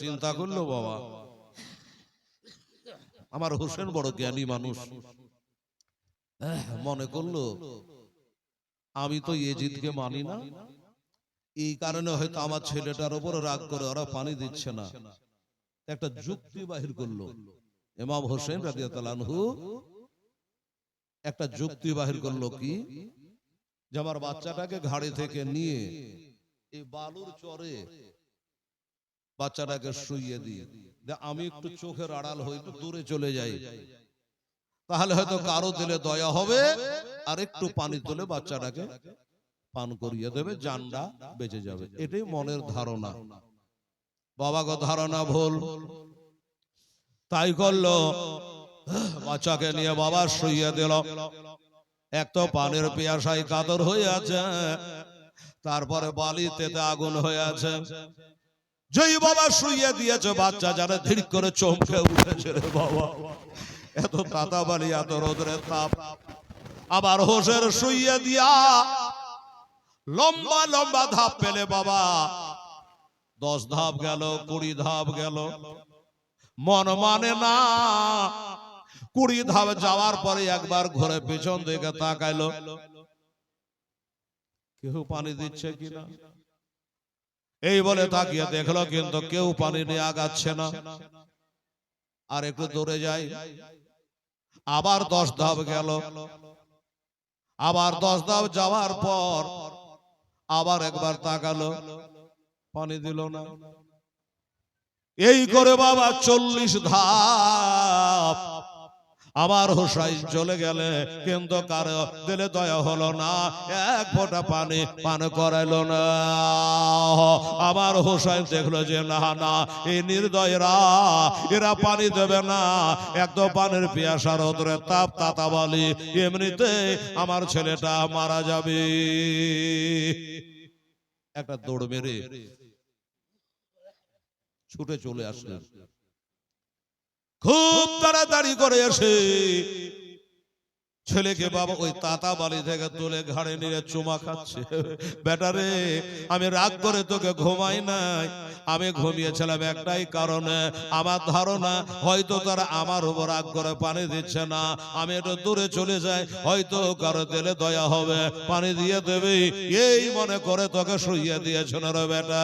চিন্তা করলো বাবা, আমার হোসেন বড় জ্ঞানী মানুষ, মনে করলো আমি তো এজিদকে মানি না, এই কারণে হয়তো আমার ছেলেটার উপর রাগ করে ওরা পানি দিচ্ছে না। একটা যুক্তি বাহির করলো ইমাম হোসেন রাদিয়াল্লাহু আনহু, একটা যুক্তি বাহির করলো কি, যে আমার বাচ্চাটাকে ঘাড়ি থেকে নিয়ে এই বালুর চরে বাচ্চাটাকে শুইয়ে দিই, আমি একটু চোখের আড়াল হই, একটু দূরে চলে যাই, তাহলে হয়তো কারো দিলে দয়া হবে, আর একটু পানি তুলে বাচ্চাটাকে পান করিয়ে দেবে, জানটা বেঁচে যাবে। এটাই মনের ধারণা। বাবাগো ধারণা ভুল। তাই করলো, বাচ্চাকে নিয়ে বাবা শুইয়ে দিল। এক তো পানির পিয়াসায় কাতর হয়ে আছে, তারপরে বালিতে আগুন হয়ে আছে। যেই বাবা শুইয়ে দিয়েছে, বাচ্চা যারা ধীর করে চমকে উঠেছে, রে বাবা, এত তাতা বালি, এত রোদের তাপ। আবার হোসেন শুইয়ে দিয়া লম্বা লম্বা ধাপ পেলে বাবা, 10 ধাপ গেল, 20 ধাপ গেল, মন মানে না। 20 ধাপ যাওয়ার পরে একবার ঘুরে পেছন দিকে তাকাইলো, কেউ পানি দিচ্ছে কিনা, এই বলে তাকিয়ে দেখলো কিন্তু কেউ পানি নিয়ে আগাচ্ছে না। আর একটু দূরে যাই, আবার 10 ধাপ গেল, আবার 10 ধাপ যাওয়ার পর আবার একবার তাকালো, পানি দিল না। এই করে বাবা 40 ধাপ আমার হোসাইন চলে গেলে, কিন্তু কারো দিলে দয়া হলো না, এক ফোঁটা পানি পান করাইলো না। আমার হোসাইন দেখলো যে না না, এই নির্দয়রা, এরা পানি দেবে না, একদম পানির পিয়াসা, রোদ্রের তাপ, তাতা বালি, এমনিতে আমার ছেলেটা মারা যাবে। একটা দৌড় মেরে ছুটে চলে আসলেন, খুব তাড়াতাড়ি করে এসে ছেলেকে বাবা ওই তাতা বালি থেকে তুলে ঘাড়ে নিয়ে চুমা খাচ্ছে। বেটারে, আমি রাগ করে তোকে ঘুমাই নাই, আমি ঘুমিয়েছিলাম একটাই কারণে, আমার ধারণা হয়তো তারা আমার উপর রাগ করে পানি দিচ্ছে না, আমি একটু দূরে চলে যাই, হয়তো কারো দিলে দয়া হবে, পানি দিয়ে দেবে, এই মনে করে তোকে শুইয়ে দিয়েছিল রে বেটা।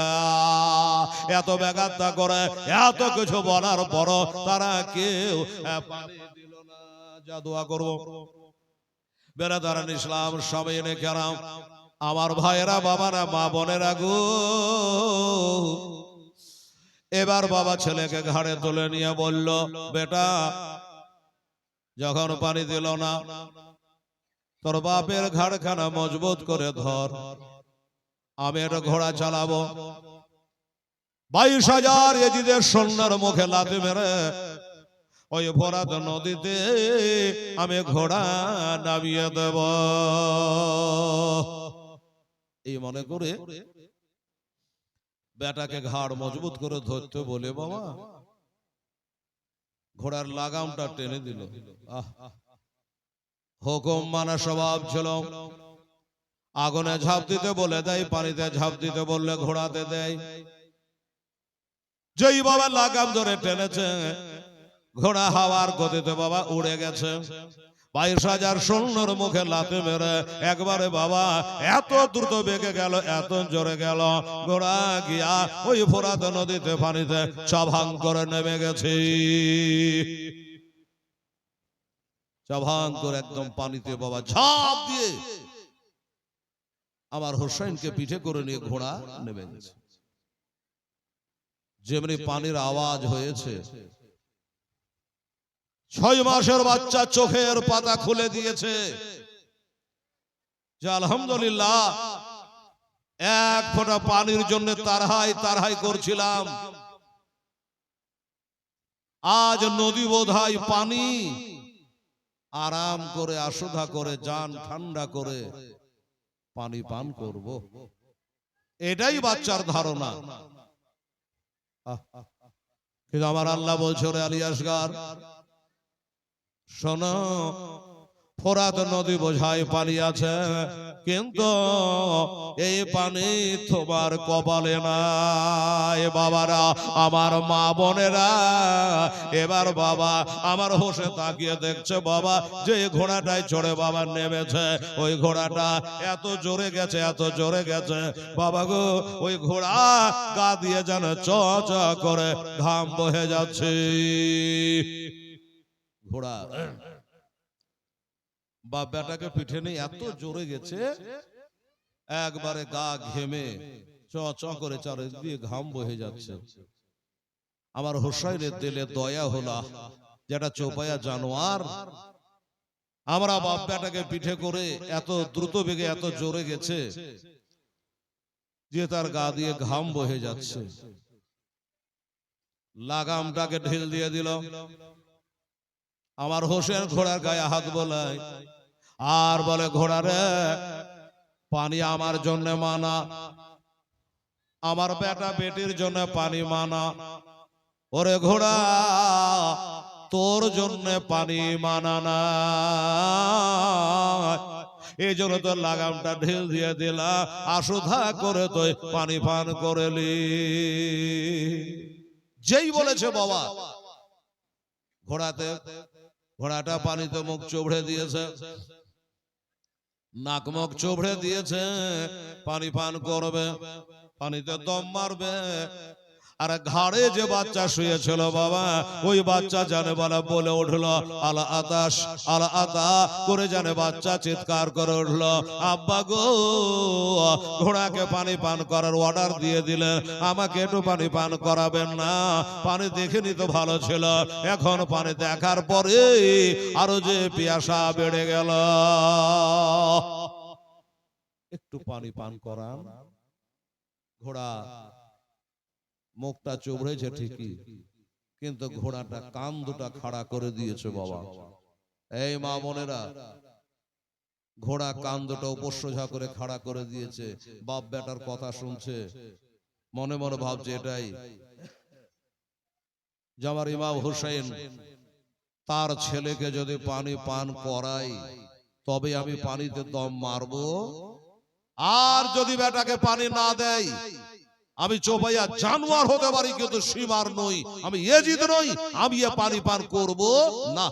এত ব্যাঘাতটা করে, এত কিছু বলার পর তারা কেউ পানি দিল না। যা দোয়া করবো বেরাদারান ইসলাম, সামিনে কেরাম, আমার ভাইয়েরা, বাবারা, মা বোনেরা গো, এবার বাবা ছেলেকে ঘাড়ে তুলে নিয়ে বলল, বেটা, যখন পানি দিল না, তোর বাপের ঘাড়খানা মজবুত করে ধর, আমি একটা ঘোড়া চালাবো, 22,000 এজিদের সৈন্যের মুখে লাথি মেরে ওই ফোরাত নদীতে আমি ঘোড়া নামিয়ে দেব। এই মনে করে বেটাকে ঘাড় মজবুত করে ধরতে বলে বাবা ঘোড়ার লাগামটা টেনে দিল। হুকুম মানা স্বভাব ছিল। আগুনে ঝাঁপ দিতে বলে দেয়, পানিতে ঝাঁপ দিতে বললে ঘোড়াতে দেয়। যেই বাবা লাগাম ধরে টেনেছে, ঘোড়া হাওয়ার গতিতে বাবা উড়ে গেছে। 22,000 সৈন্যর মুখে লাথি মেরে একবারে বাবা এত দ্রুত বেগে গেল, এত জোরে গেল, ঘোড়া গিয়া ওই ফোরাত নদীতে পানিতে চাভাং করে নেমে গেছে। চাভাং করে একদম পানিতে বাবা ঝাঁপ দিয়ে আমার হোসেনকে পিঠে করে নিয়ে ঘোড়া নেমে গেছে। যেমনি পানির আওয়াজ হয়েছে, 6 মাসের বাচ্চা চোখের পাতা খুলে দিয়েছে যে আলহামদুলিল্লাহ, এক ফোঁটা পানির জন্য তারহাই তারহাই করছিলাম, আজ নদী বোধহয় পানি, আরাম করে আশুধা করে জান ঠান্ডা করে পানি পান করব, এটাই বাচ্চার ধারণা। কিন্তু আমার আল্লাহ বলছে, রে আলী আসগার শোনো, ফোরাত নদী বোঝায় পানি আছে, কিন্তু এই পানি তোমার কপালে নাই বাবারা, আমার মা বোনেরা। এবার বাবা আমার হোসে তাকিয়ে দেখছে বাবা, যে ঘোড়াটায় চড়ে বাবা নেমেছে, ওই ঘোড়াটা এত জোরে গেছে, এত জোরে গেছে বাবা গো, ওই ঘোড়া গা দিয়ে যেন চ চ করে ঘাম বহে যাচ্ছে। ঘোড়া বাপ বেটাকে পিঠে নিয়ে এত জোরে গেছে, একবারে গা ঘেমে চ চ করে চারিদিক দিয়ে ঘাম বহে যাচ্ছে। আমার হোসাইনের দিলে দয়া হলো, যেটা চোপায়া জানোয়ার, আমরা বাপ বেটাকে পিঠে করে এত দ্রুত বেগে এত জোরে গেছে যে তার গা দিয়ে ঘাম বহে যাচ্ছে। লাগামটাকে ঢিল দিয়ে দিল। আমার হোসেন ঘোড়ার গায়ে হাত বোলায় আর বলে, ঘোড়া রে, পানি আমার জন্য মানা, আমার বেটা বেটির জন্য পানি মানা। ওরে ঘোড়া, তোর জন্য পানি মানা না, এই জন্য তোর লাগামটা ঢিল দিয়ে দিলা, আশুধা করে তুই পানি পান করেলি। যেই বলেছে বাবা, ঘোড়াটা পানিতে মুখ চোবড়ে দিয়েছে, নাক মুখ চোবড়ে দিয়েছে, পানি পান করবে, পানিতে দম মারবে। আর ঘাড়ে যে বাচ্চা শুয়েছিল বাবা, ওই বাচ্চা জানে বলা বলে উঠলো, আলা আতাশ আলা আতা করে জানে বাচ্চা চিৎকার করে উঠলো, আব্বা গো, ঘোড়াকে পানি পান করার অর্ডার দিয়ে দিলেন, আমাকে একটু পানি পান করাবেন না? পানি দেখিনি তো ভালো ছিল, এখন পানি দেখার পরে আরো যে পিয়াসা বেড়ে গেল, একটু পানি পান করান। ঘোড়া মুখটা চোবড়েছে ঠিকই, কিন্তু ঘোড়াটা কান দুটা খাড়া করে দিয়েছে বাবা। এই মা বোনেরা, ঘোড়া কান দুটো উপসোজা করে খাড়া করে দিয়েছে, বাপ বেটার কথা শুনছে, মনে মনে ভাবছে এটাই যে আমার ইমাম হুসাইন তার ছেলেকে যদি পানি পান করাই তবে আমি পানিতে দম মারবো, আর যদি বেটাকে পানি না দেয় আমি চোপাইয়া জানোয়ার হতে পারি, কিন্তু সীমার নই, আমি এজিদ নই, আমি এ পানি পান করব না।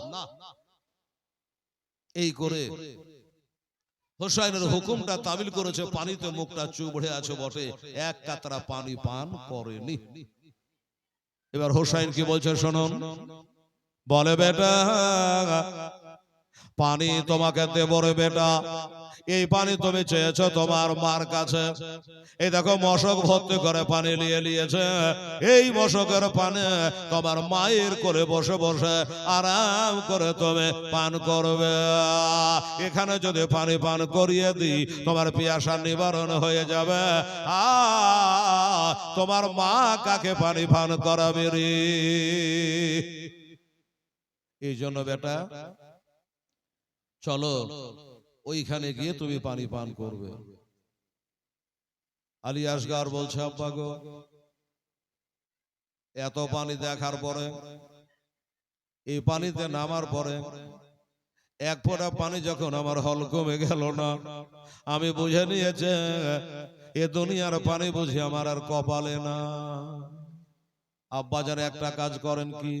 এই করে হোসাইনের হুকুমটা তামিল করেছে, পানিতে মুখটা চুবড়ে আছে বটে, এক কাতরা পানি পান করেনি। এবার হোসাইন কি বলছে শুনুন, বলে, বেটা পানি তোমাকে দেব রে বেটা, এই পানি তুমি চেয়েছো তোমার মার কাছে, এই দেখো মশক ভর্তি করে পানি নিয়ে নিয়েছে, এই মশকের পানি তোমার মায়ের কোলে বসে বসে আরাম করে তুমি পান করবে। এখানে যদি পানি পান করিয়ে দিই তোমার পিয়াসা নিবারণ হয়ে যাবে, তোমার মা কাকে পানি পান করাবে রে? এই জন্য বেটা চলো ওইখানে গিয়ে তুমি পানি পান করবে। আলী আসগার বলছে, আব্বা গো, এত পানি দেখার পরে, এই পানিতে নামার পরে এক ফোঁটা পানি যখন আমার হল কমে গেল না, আমি বুঝে নিয়েছে এ দুনিয়ার পানি বুঝি আমার আর কপালে না। আব্বা যারা একটা কাজ করেন, কি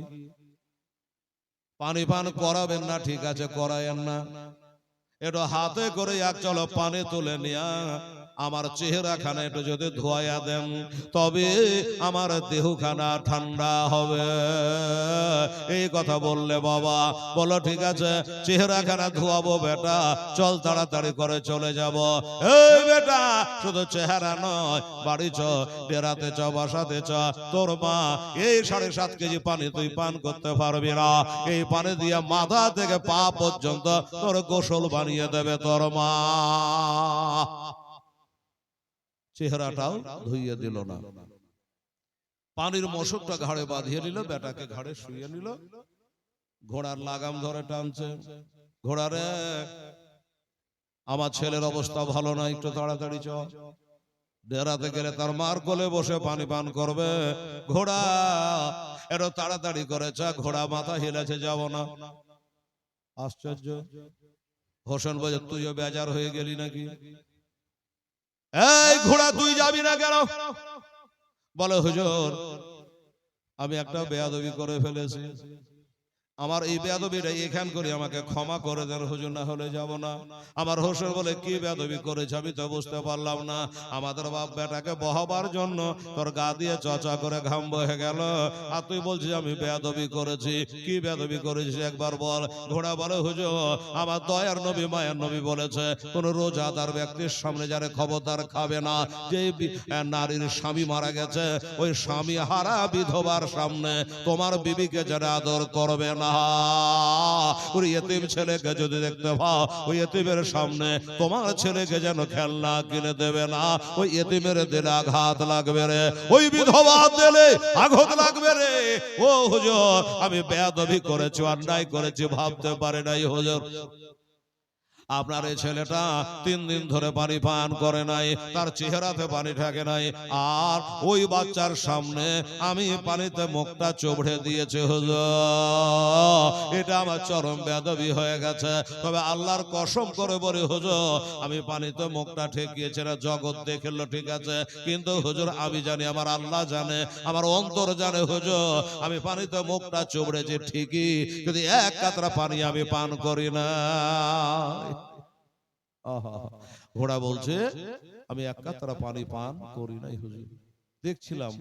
পানি পান করাবেন না, ঠিক আছে করায়েন না, একটু হাতে করে এক চলো পানি তুলে নিয়া আমার চেহারা খানা একটু যদি ধোয়া দেন তবে আমার দেহখানা ঠান্ডা হবে। এই কথা বললে বাবা বলো, ঠিক আছে চেহারা খানা ধোয়াবো বেটা, চল তাড়াতাড়ি করে চলে যাব। এই বেটা, শুধু চেহারা নয়, বাড়ি চ, ডেরাতে চ, বাসাতে চ, তোর মা এই 7.5 কেজি পানি তুই পান করতে পারবি না, এই পানি দিয়ে মাথা থেকে পা পর্যন্ত তোর গোসল বানিয়ে দেবে তোর মা। চেহারাটাও ধুইয়ে দিল না, পানির মশকটা ঘাড়ে বাঁধিয়ে নিল, বেটাকে ঘাড়ে শুয়ে নিল, ঘোড়ার লাগাম ধরে টানছে, ঘোড়ারে আমার ছেলের অবস্থা ভালো না, একটু তাড়াতাড়ি চ, ডেরাতে গেলে তার মার কোলে বসে পানি পান করবে। ঘোড়া এর তাড়াতাড়ি করেছে, ঘোড়া মাথা হিলেছে, যাব না। আশ্চর্য, হোসেন বলে তুইও বেজার হয়ে গেলি নাকি? এই ঘোড়া তুই যাবি না কেন? বলে হুজুর আমি একটা বেয়াদবি করে ফেলেছি, আমার এই বেয়াদবিটা এখান করে আমাকে ক্ষমা করে দেন হুজুর, না হলে যাব না। আমার হোসেন বলে কি বেয়াদবি করেছে আমি তো বুঝতে পারলাম না, আমাদের বাপ বেটাকে বহাবার জন্য তোর গা দিয়ে চচা করে ঘাম বহে গেল, আর তুই বলছিস আমি বেয়াদবি করেছি। কি বেয়াদবি করেছিস একবার বল। ঘোড়া বলে হুজুর আমার দয়ার নবী মায়ের নবী বলেছে কোন রোজাদার ব্যক্তির সামনে যারে খবরদার খাবে না, যে নারীর স্বামী মারা গেছে ওই স্বামী হারা বিধবার সামনে তোমার বিবিকে যারা আদর করবে না, ওই এতিম ছেলেকে যদি দেখতে পাও ওই এতিমের সামনে তোমার ছেলেকে যেন খেলনা কিনে দেবে না, ওই এতিমের দিলে আঘাত লাগবে রে, ওই বিধবা দিলে আঘাত লাগবে রে। ও হুজুর আমি বেয়াদবি করেছি, অন্যায় করেছি, ভাবতে পারে নাই হুজুর। আপনার এই ছেলেটা 3 দিন ধরে পানি পান করে নাই, তার চেহারাতে পানি থাকে নাই, আর ওই বাচ্চার সামনে আমি পানিতে মুখটা চোবড়ে দিয়েছি হুজুর, এটা আমার চরম বেয়াদবি হয়ে গেছে। তবে আল্লাহর কসম করে বলি হুজুর আমি পানিতে মুখটা ঠেকিয়েছি না, জগৎ দেখলো ঠিক আছে, কিন্তু হুজুর আমি জানি আমার আল্লাহ জানে, আমার অন্তর জানে হুজুর আমি পানিতে মুখটা চোবড়েছি ঠিকই, কিন্তু এক কাতরা পানি আমি পান করি না। ঘোড়া বলছে আমি এক কাতরা পানি পান করি নাই হুজুর। দেখছিলাম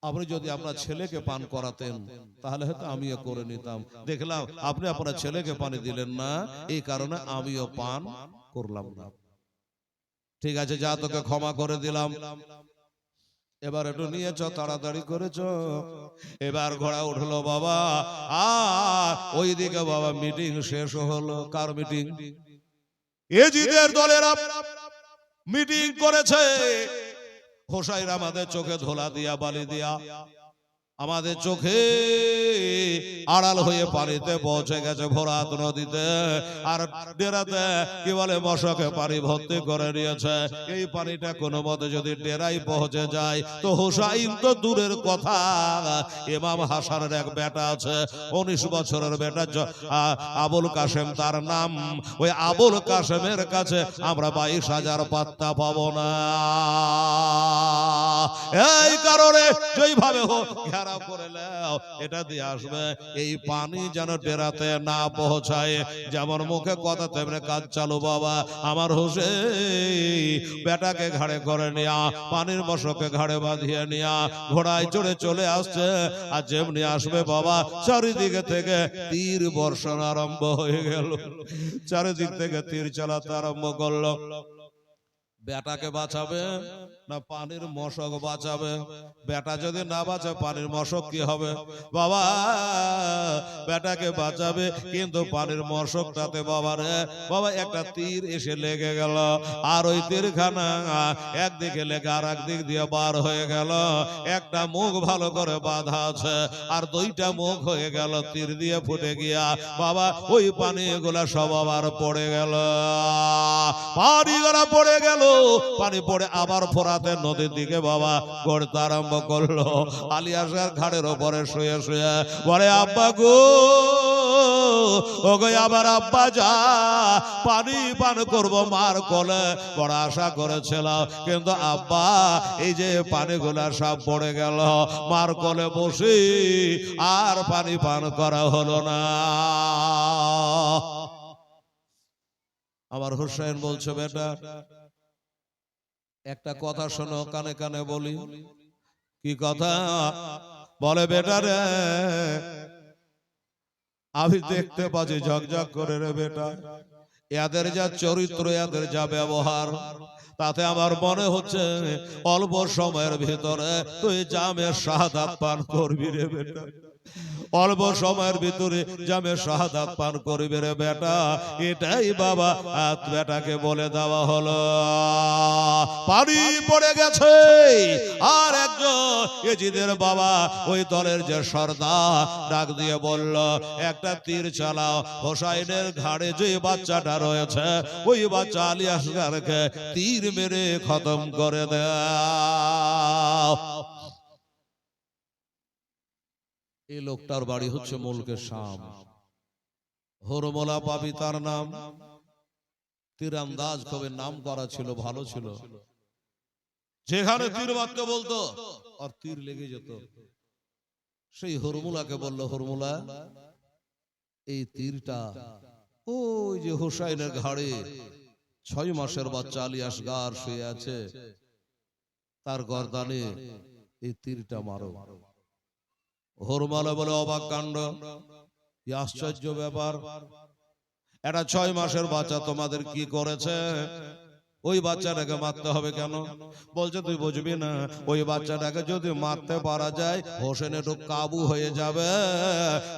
আপনি যদি আপনার ছেলেকে পান করাতেন তাহলে হয়তো আমিও করে নিতাম, দেখলাম আপনি আপনার ছেলেকে পানি দিলেন না, এই কারণে আমিও পান করলাম না। ঠিক আছে যা তোকে ক্ষমা করে দিলাম, এবার একটু নিয়েছ তাড়াতাড়ি করেছ। এবার ঘোড়া উঠলো বাবা, আর ওইদিকে বাবা মিটিং শেষ হলো। কার মিটিং? এজিদের দলেরা মিটিং করেছে। হোসাইন আমাদের চোখে ধোলা দিয়া বালি দিয়া আমাদের চোখে আড়াল হয়ে পানিতে পৌঁছে গেছে ভরাত নদীতে, আর ডেরাতে কি বলে মশকে পানি ভর্তি করে নিয়েছে। এই পানিটা কোনো মতে যদি ডেরাই পৌঁছে যায় তো হোসাইন তো দূরের কথা, ইমাম হাসানের এক বেটা আছে 19 বছরের বেটা আবুল কাসেম তার নাম, ওই আবুল কাসেমের কাছে আমরা 22,000 পাত্তা পাবো না। এই কারণে যেইভাবে হোক ঘেরাও করে নাও, এটা দিয়ে আসবে এই পানি যেন ডেরাতে না পৌঁছায়। যেমন মুখে কথা তেমনি কাজ চালু বাবা। আমার হোসেন বেটাকে ঘাড়ে করে নিয়া পানির মশকে ঘাড়ে বাঁধিয়ে নিয়া ঘোড়ায় চড়ে চলে আসছে, আর যেমনি আসবে বাবা চারিদিকে থেকে তীর বর্ষণ আরম্ভ হয়ে গেল, চারিদিক থেকে তীর চালাতে আরম্ভ করলো। বেটাকে বাঁচাবে না পানির মশক বাঁচাবে? বেটা যদি না বাঁচে পানির মশক কি হবে বাবা? বেটাকে বাঁচাবে কিন্তু পানির মশকটাতে বাবা রে বাবা একটা তীর এসে লেগে গেল, আর ওই তীরখানা একদিকে লেগে আর একদিক দিয়ে বার হয়ে গেল। একটা মুখ ভালো করে বাঁধা আছে, আর 2টা মুখ হয়ে গেল তীর দিয়ে ফুটে গিয়া বাবা ওই পানিগুলা সব আবার পড়ে গেল, পানিগুলা পড়ে গেল। পানি পড়ে আবার ফোরাতের নদীর দিকে বাবা গড়তে আরম্ভ করলো। আলিয়াসের ঘাড়ের ওপরে শুয়ে শুয়ে বলে আব্বা গো, ও গো আবার আব্বা যা পানি পান করবো মার কোলে, বড় আশা করেছিলাম, কিন্তু আব্বা এই যে পানিগুলা সব পড়ে গেল, মার কোলে বসি আর পানি পান করা হলো না। আমার হোসেন বলছে বেটা একটা কথা শোনো, কানে কানে বলি। কি কথা? বলে বেটা রে আমি দেখতে পাচ্ছি ঝকঝক করে রে বেটা, এদের যা চরিত্র এদের যা ব্যবহার তাতে আমার মনে হচ্ছে অল্প সময়ের ভিতরে তুই জামে শাহাদাত পান করবি রে বেটা, অল্প সময়ের ভিতরে জামে শাহাদাত পান করবি রে বেটা। এটাই বাবা বেটাকে বলে দেওয়া হলো। পানি পড়ে গেছে, আর একজন এজিদের বাবা ওই দলের যে সর্দার ডাক দিয়ে বলল একটা তীর চালাও, হোসাইনের ঘাড়ে যে বাচ্চাটা রয়েছে ওই বাচ্চা আলী আসগারকে তীর মেরে খতম করে দাও। এই লোকটার বাড়ি হচ্ছে মুলকে শাম। হরমোলা পাবি তার নাম, তীরন্দাজ কবে নাম করা ছিল, ভালো ছিল। যেখানে তীর মারতে বলতো আর তীর লেগে যেত। সেই হরমুলাকে বলল, হরমুলা এই তীরটা ওই যে হুসাইনের ঘাড়ে 6 মাসের বাচ্চা আলী আসগার শুয়ে আছে, তার গর্দানে এই তীরটা মারো। হরমুলা বলে, অবাক কাণ্ড, কি আশ্চর্য ব্যাপার, এটা 6 মাসের বাচ্চা তোমাদের কি করেছে? ওই বাচ্চাটাকে মারতে হবে কেন? বলছে তুই বুঝবি না, ওই বাচ্চাটাকে যদি মারতে পারা যায় হোসেন একটু কাবু হয়ে যাবে,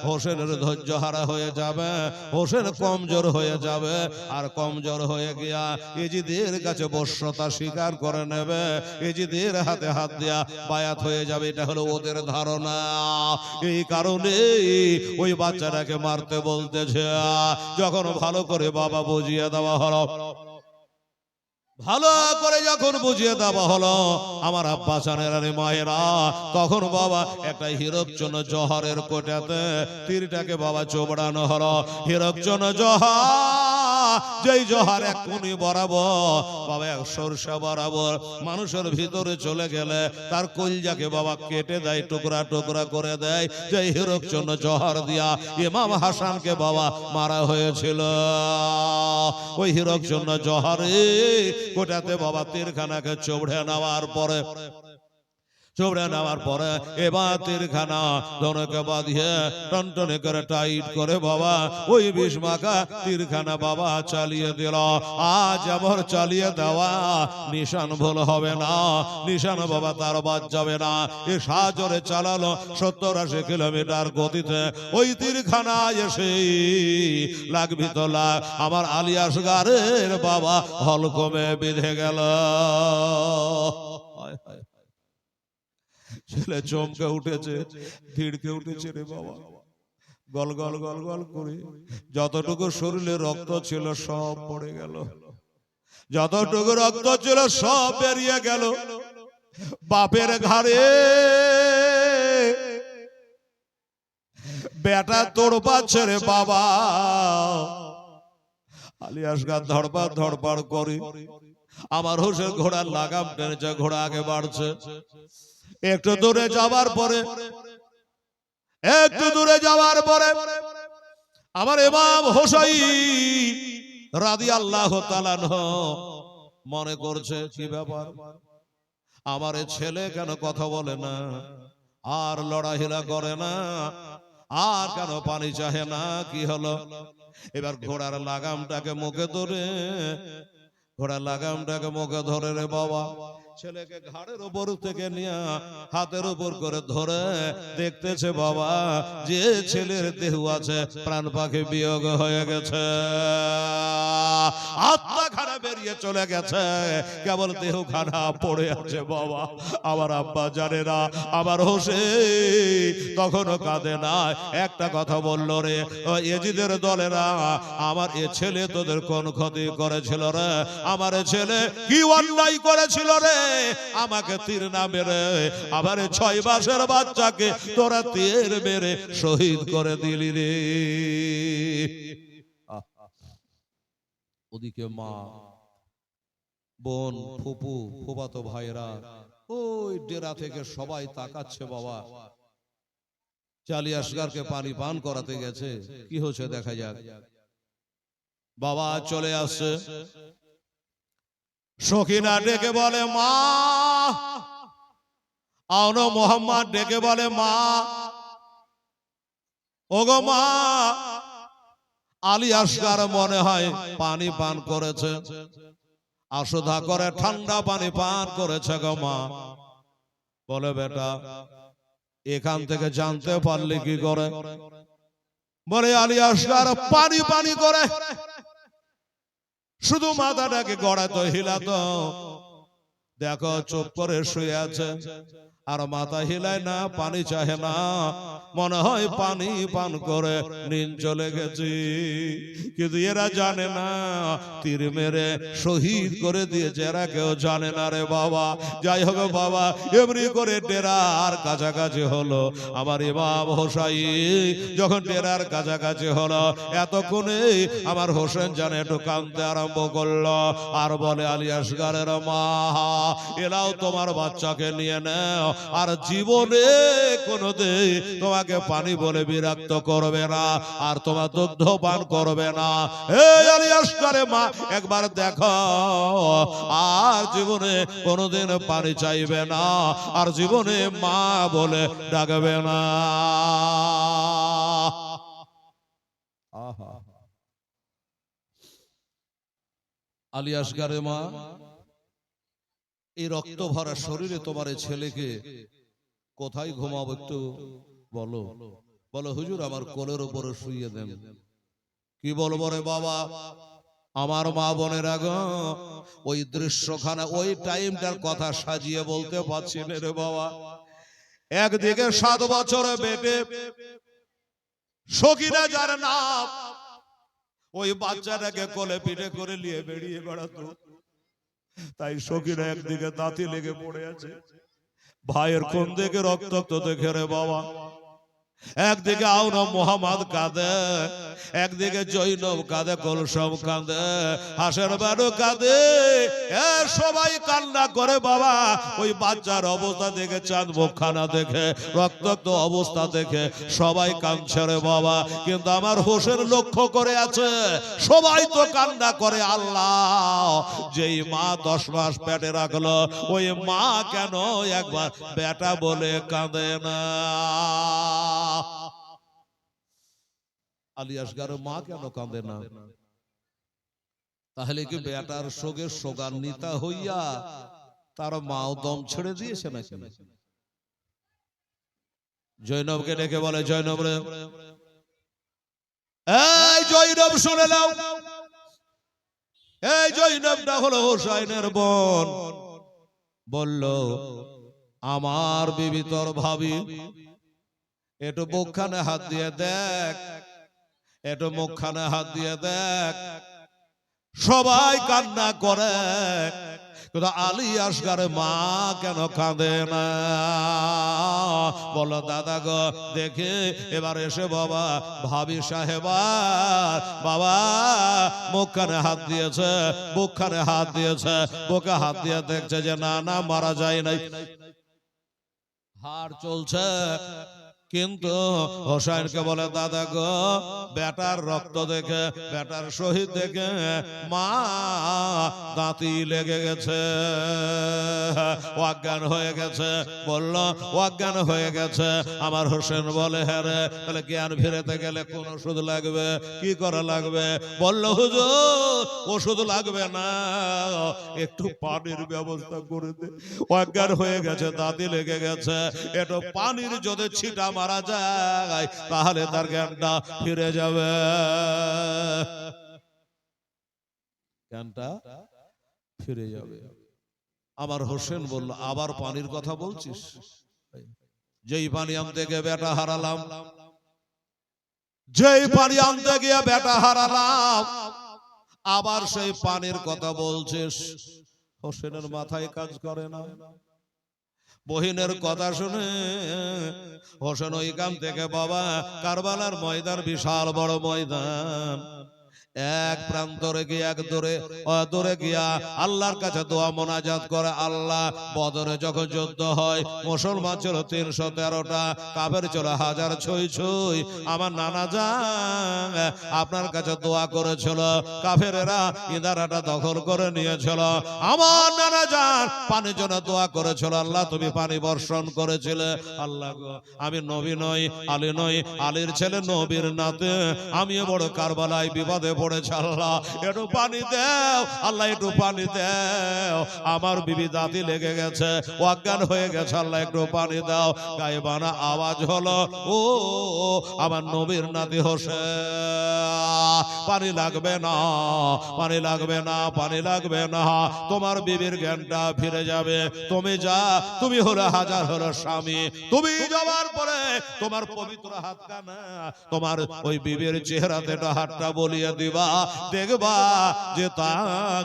হোসেনের ধৈর্য হারা হয়ে যাবে, হোসেন কমজোর হয়ে যাবে, আর কমজোর হয়ে গিয়া এজিদের কাছে বশ্যতা স্বীকার করে নেবে, এজিদের হাতে হাত দিয়া বায়াত হয়ে যাবে। এটা হলো ওদের ধারণা। এই কারণে ওই বাচ্চাটাকে মারতে বলতেছে। যখন ভালো করে বাবা বুঝিয়ে দেওয়া হলো, ভালো করে যখন বুঝিয়ে দেওয়া হলো আমার আব্বা জানের আরে মায়েরা, তখন বাবা একটা হীরকচন্ন জহরের কোটাতে তীরটাকে বাবা চোবড়ানো হলো। হীরকচন্ন জহর, যেই জহর এক কোণে বরাবর বাবা এক সরষা বরাবর মানুষের ভিতরে চলে গেলে তার কলজাকে বাবা কেটে দেয়, টুকরা টুকরা করে দেয়। যেই হীরকচন্ন জহর দিয়া ইমাম হাসানকে বাবা মারা হয়েছিল, ওই হীরকচন্ন জহরে কোটাতে বাবা তীরখানাকে চোবড়ে নেওয়ার পরে এবার তীরখানা দনকে বাঁধিয়ে টনটনে করে টাইট করে বাবা ওই বিষ মাখা তীরখানা বাবা চালিয়ে দিল। আজ আবার চালিয়ে দেওয়া নিশান ভুল হবে না, নিশান বাবা তার বাদ যাবে না। এ সাজরে চালালো 70-80 কিলোমিটার গতিতে, ওই তীরখানা এসে লাগবি তো লাগ আমার আলী আসগারের বাবা হলকমে বিঁধে গেল। ছেলে চমকে উঠেছে, ভিড়কে উঠেছে রে বাবা, গল গল গল গল করে যতটুকু শরীরে রক্ত ছিল সব পড়ে গেল, যতটুকু রক্ত ছিল সব বেরিয়ে গেল। বাপের ঘাড়ে বেটা তোর পাচ্ছে রে বাবা। আলী আসগার ধড়পাড় ধড়পাড় করে আমার হোসেন ঘোড়ার লাগাম টেনেছে, ঘোড়া আগে বাড়ছে। একটু দূরে যাওয়ার পরে আমার ইমাম হোসাইন রাদিয়াল্লাহু তাআলা মনে করছে কি ব্যাপার, আমার ছেলে কেন কথা বলে না, আর লড়াহিলা করে না, আর কেন পানি চাহে না, কি হলো? এবার ঘোড়ার লাগামটাকে মুখে ধরে, ঘোড়ার লাগামটাকে মুখে ধরে রে বাবা ছেলেকে ঘাড়ের উপর থেকে নিয়ে হাতের উপর করে ধরে দেখতেছে বাবা যে ছেলের দেহ আছে প্রাণ পাখি বিয়োগ হয়ে গেছে, আত্মা খানা বেরিয়ে চলে গেছে, কেবল দেহ খানা পড়ে আছে বাবা। আমার আব্বা জানে না, আমার হোসেন তখনও কাঁদে না। একটা কথা বললো রে এজিদের দলেরা, আমার এ ছেলে তোদের কোন ক্ষতি করেছিল রে, আমার ছেলে কি অন্যায় করেছিল রে, আমাকে তীর না মেরে আবার 6 মাসের বাচ্চাকে তোরা তীর মেরে শহীদ করে দিলি রে। ওদিকে মা, বোন, ফুপু, ফুফাতো ভাইরা ওই ডেরা থেকে সবাই তাকাচ্ছে বাবা। আলী আসগারকে পানি পান করাতে গেছে, কি হচ্ছে দেখা যাক। বাবা চলে আসছে, সখিনা ডেকে বলে মা, আওনো মোহাম্মদ ডেকে বলে মা, ওগো মা, আলী আসগার মনে হয় পানি পান করেছে, আশুধা করে ঠান্ডা পানি পান করেছে গো মা। বলে বেটা এখান থেকে জানতে পারলি কি করে? বলে আলী আসগার পানি পানি করে শুধু মাথাটাকে গড়াতো হিলাতো, দেখো চুপ করে শুয়ে আছে আর মাথা হিলায় না, পানি চাহে না। মনে হয় পানি পান করে নিন চলে গেছি। কিন্তু এরা জানে না তীর মেরে শহীদ করে দিয়েছে, এরা কেউ জানে না রে বাবা। যাই হোক বাবা, এমনি করে ডেরার কাছাকাছি হলো আমার ইমাম হোসাইন। যখন ডেরার কাছাকাছি হলো এতক্ষণে আমার হোসেন জানে একটু কাঁদতে আরম্ভ করলো আর বলে, আলী আসগরের মা, এলাও তোমার বাচ্চাকে নিয়ে নাও, আর জীবনে কোনোদিন তোমাকে পানি বলে বিরক্ত করবে না, আর তোমার দুগ্ধ পান করবে না। এই আলী আসগরের মা, একবার দেখো, আর জীবনে কোনোদিন পানি চাইবে না, আর জীবনে মা বলে ডাকবে না। আলী আসগরের মা, এই রক্ত ভরা শরীরে তোমার এই ছেলেকে কোথায় ঘুমাবো একটু বলো। বলো হুজুর আমার কোলের উপরে শুইয়ে দেন। কি বলবো রে বাবা, আমার মা বোনের আগে ওই দৃশ্যখানা, ওই টাইমটার কথা সাজিয়ে বলতে পারছি না রে বাবা। একদিকে 7 বছরে বেটে সকিনা যার নাম, ওই বাচ্চাটাকে কোলে পিঠে করে নিয়ে বেরিয়ে বেড়াতো। তাই সকিনা একদিকে দাঁতি লেগে পড়ে আছে, ভাইয়ের কোন দিকে রক্তাক্ত দেখে রে বাবা। একদিকে আওনা মোহাম্মদ কাঁদে, একদিকে জৈনব কাঁদে, কলসম কাঁদে, হাসের বানু কাঁদে, সবাই কান্না করে বাবা। ওই বাচ্চার অবস্থা দেখে, চাঁদ মুখখানা দেখে, রক্তাক্ত অবস্থা দেখে সবাই কাঁদছে রে বাবা। কিন্তু আমার হোসেন লক্ষ্য করে আছে, সবাই তো কান্না করে, আল্লাহ যেই মা 10 মাস পেটে রাখলো, ওই মা কেন একবার বেটা বলে কাঁদে না? আলী আসগরের মা কেন কাঁদে না? তাহলে কি বেটার শোকে শোকান্বিতা হইয়া তার মাও দম ছেড়ে দিয়েছে নাকি? জৈনবকে ডেকে বলে, জৈনব রে, এই জৈনব শুনে নাও, এই জৈনবটা হলো হোসাইনের বোন। বলল, আমার বিবি তোর ভাবি, একটু মুখখানে হাত দিয়ে দেখ, একটু মুখখানে হাত দিয়ে দেখ। সবাই কান্না করে, কিন্তু আলী আসগরের মা কেন কাঁদে না? বলো দাদা গো দেখে এবার এসে বাবা ভাবি সাহেবার বাবা মুখখানে হাত দিয়েছে, বুকখানে হাত দিয়েছে, বুকে হাত দিয়ে দেখছে যে না না মারা যায় নাই, হাড় চলছে। কিন্তু হোসাইনকে বলে, দাদা গো বেটার রক্ত দেখে, বেটার শহীদ দেখে মা দাঁতি লেগে গেছে, অজ্ঞান হয়ে গেছে। বলল অজ্ঞান হয়ে গেছে। আমার হোসেন বলে, হ্যাঁ রে, তাহলে জ্ঞান ফিরেতে গেলে কোন ওষুধ লাগবে, কি করা লাগবে? বলল হুজুর ওষুধ লাগবে না, একটু পানির ব্যবস্থা করে দে, অজ্ঞান হয়ে গেছে, দাঁতি লেগে গেছে, একটু পানির যদি ছিটা মারা যায় তাহলে তার জ্ঞানটা ফিরে যাবে, জ্ঞানটা ফিরে যাবে। আমার হোসেন বলল, আবার পানির কথা বলছিস? যেই পানি আনতে গিয়ে বেটা হারালাম, যেই পানি আনতে গিয়ে বেটা হারালাম, আবার সেই পানির কথা বলছিস? হোসেনের মাথায় কাজ করে না। বহিনের কথা শুনে হোসেন ওইখান থেকে বাবা কারবালার ময়দান, বিশাল বড় ময়দান, এক প্রান্তরে গিয়ে এক দূরে গিয়া আল্লাহর কাছে দোয়া মোনাজাত করে। আল্লাহ বদরে যখন যুদ্ধ হয় মুসলমান ছিল 313টা, কাফের ছিল 1000 ছুঁই ছুঁই। আমার নানা জান আপনার কাছে দোয়া করেছিল, কাফেরেরা ইদারাটা দখল করে নিয়েছিল। আমার নানা জান পানির জন্য দোয়া করেছিল, আল্লাহ তুমি পানি বর্ষণ করেছিলে। আল্লাহ গো আমি নবী নই, আলী নই, আলীর ছেলে নবীর নাতে, আমিও বড় কারবালায় বিপদে পড়েছে, আল্লাহ একটু পানি দাও, আল্লাহ একটু পানি দাও, আমার বিবি দাঁতি লেগে গেছে, অজ্ঞান হয়ে গেছে, আল্লাহ একটু পানি দাও। গায়েবানা আওয়াজ হলো, ও আমার নবীর নাতি হোসেন, পানি লাগবে না, পানি লাগবে না, পানি লাগবে না, তোমার বিবির জ্ঞানটা ফিরে যাবে। তুমি যা, তুমি হলো হাজার হলো স্বামী, তুমি যাওয়ার পরে তোমার পবিত্র হাত কানা তোমার ওই বিবির চেহারাতে হাতটা বলিয়ে দিবা, দেখবা যে তা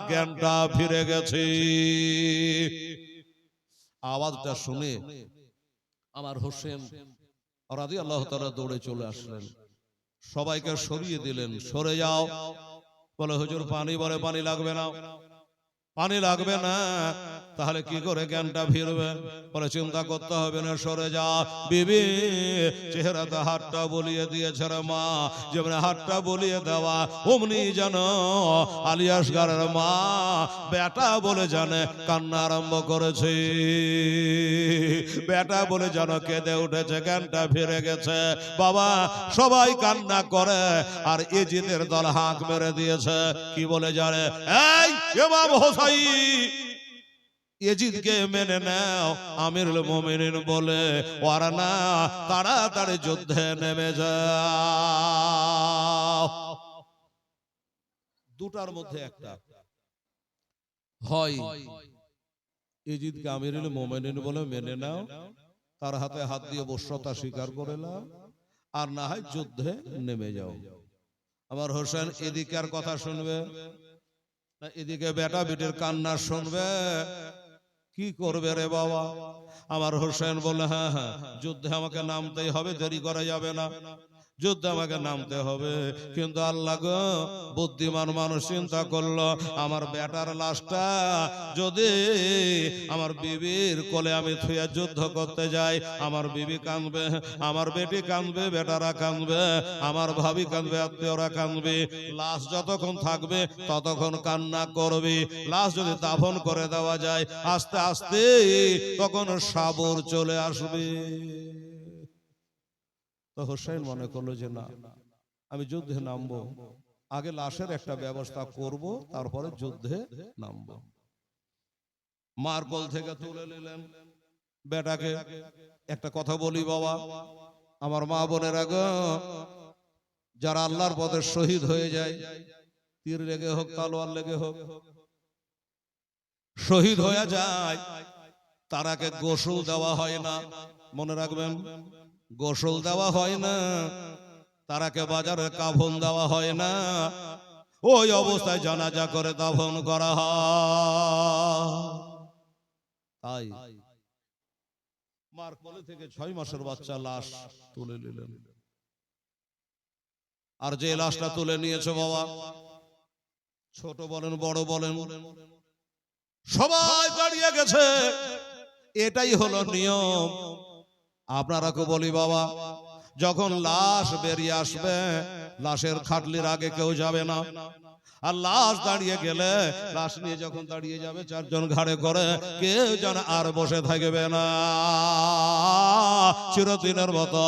জ্ঞানটা ফিরে গেছে। আওয়াজটা শুনে আমার হোসেন রাদিয়াল্লাহু তাআলা দৌড়ে চলে আসলেন, সবাইকে সরিয়ে দিলেন, সরে যাও। বলে হুজুর পানি, বলে পানি লাগবে না, পানি লাগবে না, তাহলে কি করে জ্ঞানটা ফিরবে? বলে চিন্তা করতে হবে না, সরে যা। বিবি চেহারাতে হাতটা বলিয়ে দিয়েছে রে মা, যেমন হাতটা বলিয়ে দেওয়া অমনি যেন আলিয়াসগারের মা বেটা বলে জানে কান্না আরম্ভ করেছে, বেটা বলে যেন কেঁদে উঠেছে, জ্ঞানটা ফিরে গেছে। বাবা সবাই কান্না করে, আর এজিদের দল হাঁক মেরে দিয়েছে, কি বলে জানে, এই ইমাম হোসেন এজিদকে মেনে নাও, আমিরুল মুমিনিন বলে, ওরা না তাড়াতাড়ি যুদ্ধে নেমে যাও। দুটার মধ্যে একটা হয়, এজিদকে আমিরুল মুমিনিন বলে মেনে নাও, তার হাতে হাত দিয়ে বশ্যতা স্বীকার করে নাও, আর না হয় যুদ্ধে নেমে যাও। আমার হোসেন এদিকে আর কথা শুনবে না, এদিকে বেটা বেটির কান্না শুনবে, কি করবে রে বাবা? আমার হোসেন বলে, হ্যাঁ হ্যাঁ যুদ্ধে আমাকে নামতেই হবে, দেরি করা যাবে না, যুদ্ধে আমাকে নামতে হবে। কিন্তু আল্লাহ গো, বুদ্ধিমান মানুষ চিন্তা করলো, আমার বেটার লাশটা যদি আমার বিবির কোলে আমি থুয়ে যুদ্ধ করতে যাই, আমার বিবি কাঁদবে, আমার বেটি কাঁদবে, বেটারা কাঁদবে, আমার ভাবি কাঁদবে, আত্মীয়রা কাঁদবে, লাশ যতক্ষণ থাকবে ততক্ষণ কান্না করবে। লাশ যদি দাফন করে দেওয়া যায়, আস্তে আস্তে তখন সাবর চলে আসবে। তো হোসেন মনে করলো যে না, আমি যুদ্ধে নামবো, আগে লাশের একটা ব্যবস্থা করব, তারপরে যুদ্ধে নামবো। মার কোল থেকে তুলে নিলেন বেটাকে। একটা কথা বলি বাবা, আমার মা বোনেরা গো, যারা আল্লাহর পথে শহীদ হয়ে যায়, তীর লেগে হোক, তলোয়ার লেগে হোক, শহীদ হয়ে যায়, তারাকে গোসল দেওয়া হয় না, মনে রাখবেন, গোসল দেওয়া হয় না, তারাকে বাজারে কাফন দেওয়া হয় না, ওই অবস্থায় জানাজা করে দাফন করা হয়। তাই মার কোলে থেকে 6 মাসের বাচ্চা লাশ তুলে নিলেন, আর যে লাশটা তুলে নিয়েছে বাবা, ছোট বলেন বড় বলেন, সবাই দাঁড়িয়ে গেছে, এটাই হলো নিয়ম। আপনারাকে বলি বাবা, যখন লাশ বেরিয়ে আসবে, লাশের খাটলির আগে কেউ যাবে না, আর লাশ দাঁড়িয়ে গেলে, লাশ নিয়ে যখন দাঁড়িয়ে যাবে, 4 জন ঘাড়ে করে, কেউ যেন আর বসে থাকবে না, চিরদিনের মতো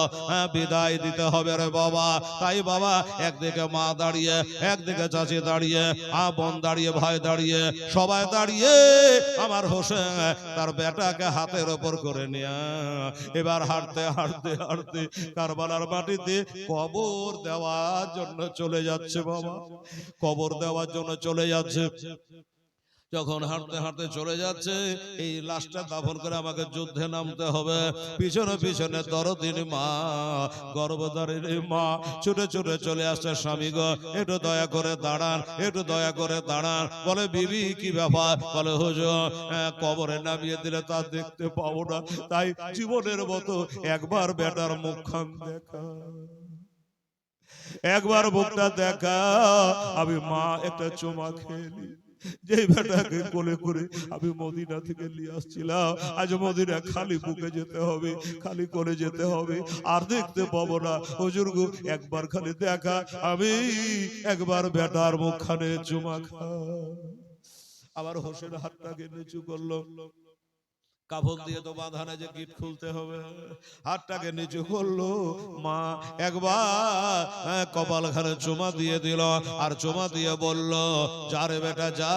বিদায় দিতে হবে রে বাবা। তাই বাবা, একদিকে মা দাঁড়িয়ে, একদিকে চাচি দাঁড়িয়ে, বোন দাঁড়িয়ে, ভাই দাঁড়িয়ে, সবাই দাঁড়িয়ে, আমার হোসেন তার বেটাকে হাতের ওপর করে নিয়ে এবার হাঁটতে হাঁটতে হাঁটতে কারবালার মাটিতে কবর দেওয়ার জন্য চলে যাচ্ছে বাবা, কবর দেওয়ার জন্য চলে যাচ্ছে। যখন হাঁটতে হাঁটতে চলে যাচ্ছে, এই লাশটা দাফন করে আমাকে যুদ্ধে নামতে হবে, পিছনে পিছনে দরদিনী মা, গর্ভধারিণী মা ছুটে ছুটে চলে আসছে, স্বামী গো একটু দয়া করে দাঁড়ান, একটু দয়া করে দাঁড়ান। বলে বিবি কি ব্যাপার? বলে হুজুর কবরে নামিয়ে দিলে তা দেখতে পাবো না, তাই জীবনের মতো একবার বেটার মুখখান দেখা, একবার মুখটা দেখা, আমি মা একটা চুমা খেলি। যে বেটাকে কোলে করে আমি মদিনা থেকে নিয়ে আসছিলাম, আজ মদিনা খালি বুকে যেতে হবে, খালি করে যেতে হবে, আর দেখতে পাবো না। হুজুর গো একবার খালি দেখা, আমি একবার বেটার মুখখানে চুমা খা। আবার হোসেন হাতটাকে নিচু করলো, কাফন দিয়ে তো বাঁধা না যে গিট খুলতে হবে, হাতটাকে নিচু করলো, মা একবার কপাল ঘাড়ে চুমা দিয়ে দিল, আর চুমা দিয়ে বলল, যারে বেটা যা।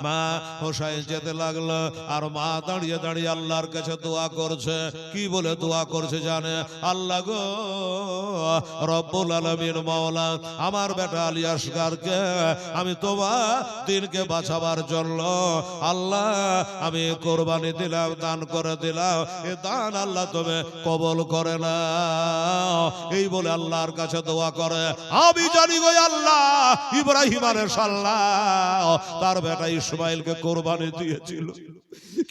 মা হোসাইন যেতে লাগলো, আর মা দাঁড়িয়ে দাঁড়িয়ে আল্লাহর কাছে দোয়া করছে। কি বলে দোয়া করছে জানে? আল্লাহ গো রব্বুল আলামিন মাওলা, আমার বেটা আলী আসগারকে আমি তোমার দিনকে বাঁচাবার জন্য আল্লাহ আমি কোরবানি দিলাম, দান করে দিলাম, এ দান আল্লাহ তুমি কবল করে না। এই বলে আল্লাহর কাছে দোয়া করে। আমি জানি গো আল্লাহ ইব্রাহিম আলাইহিস সালাম তার বেটা ইসমাইলকে কোরবানি দিয়েছিল,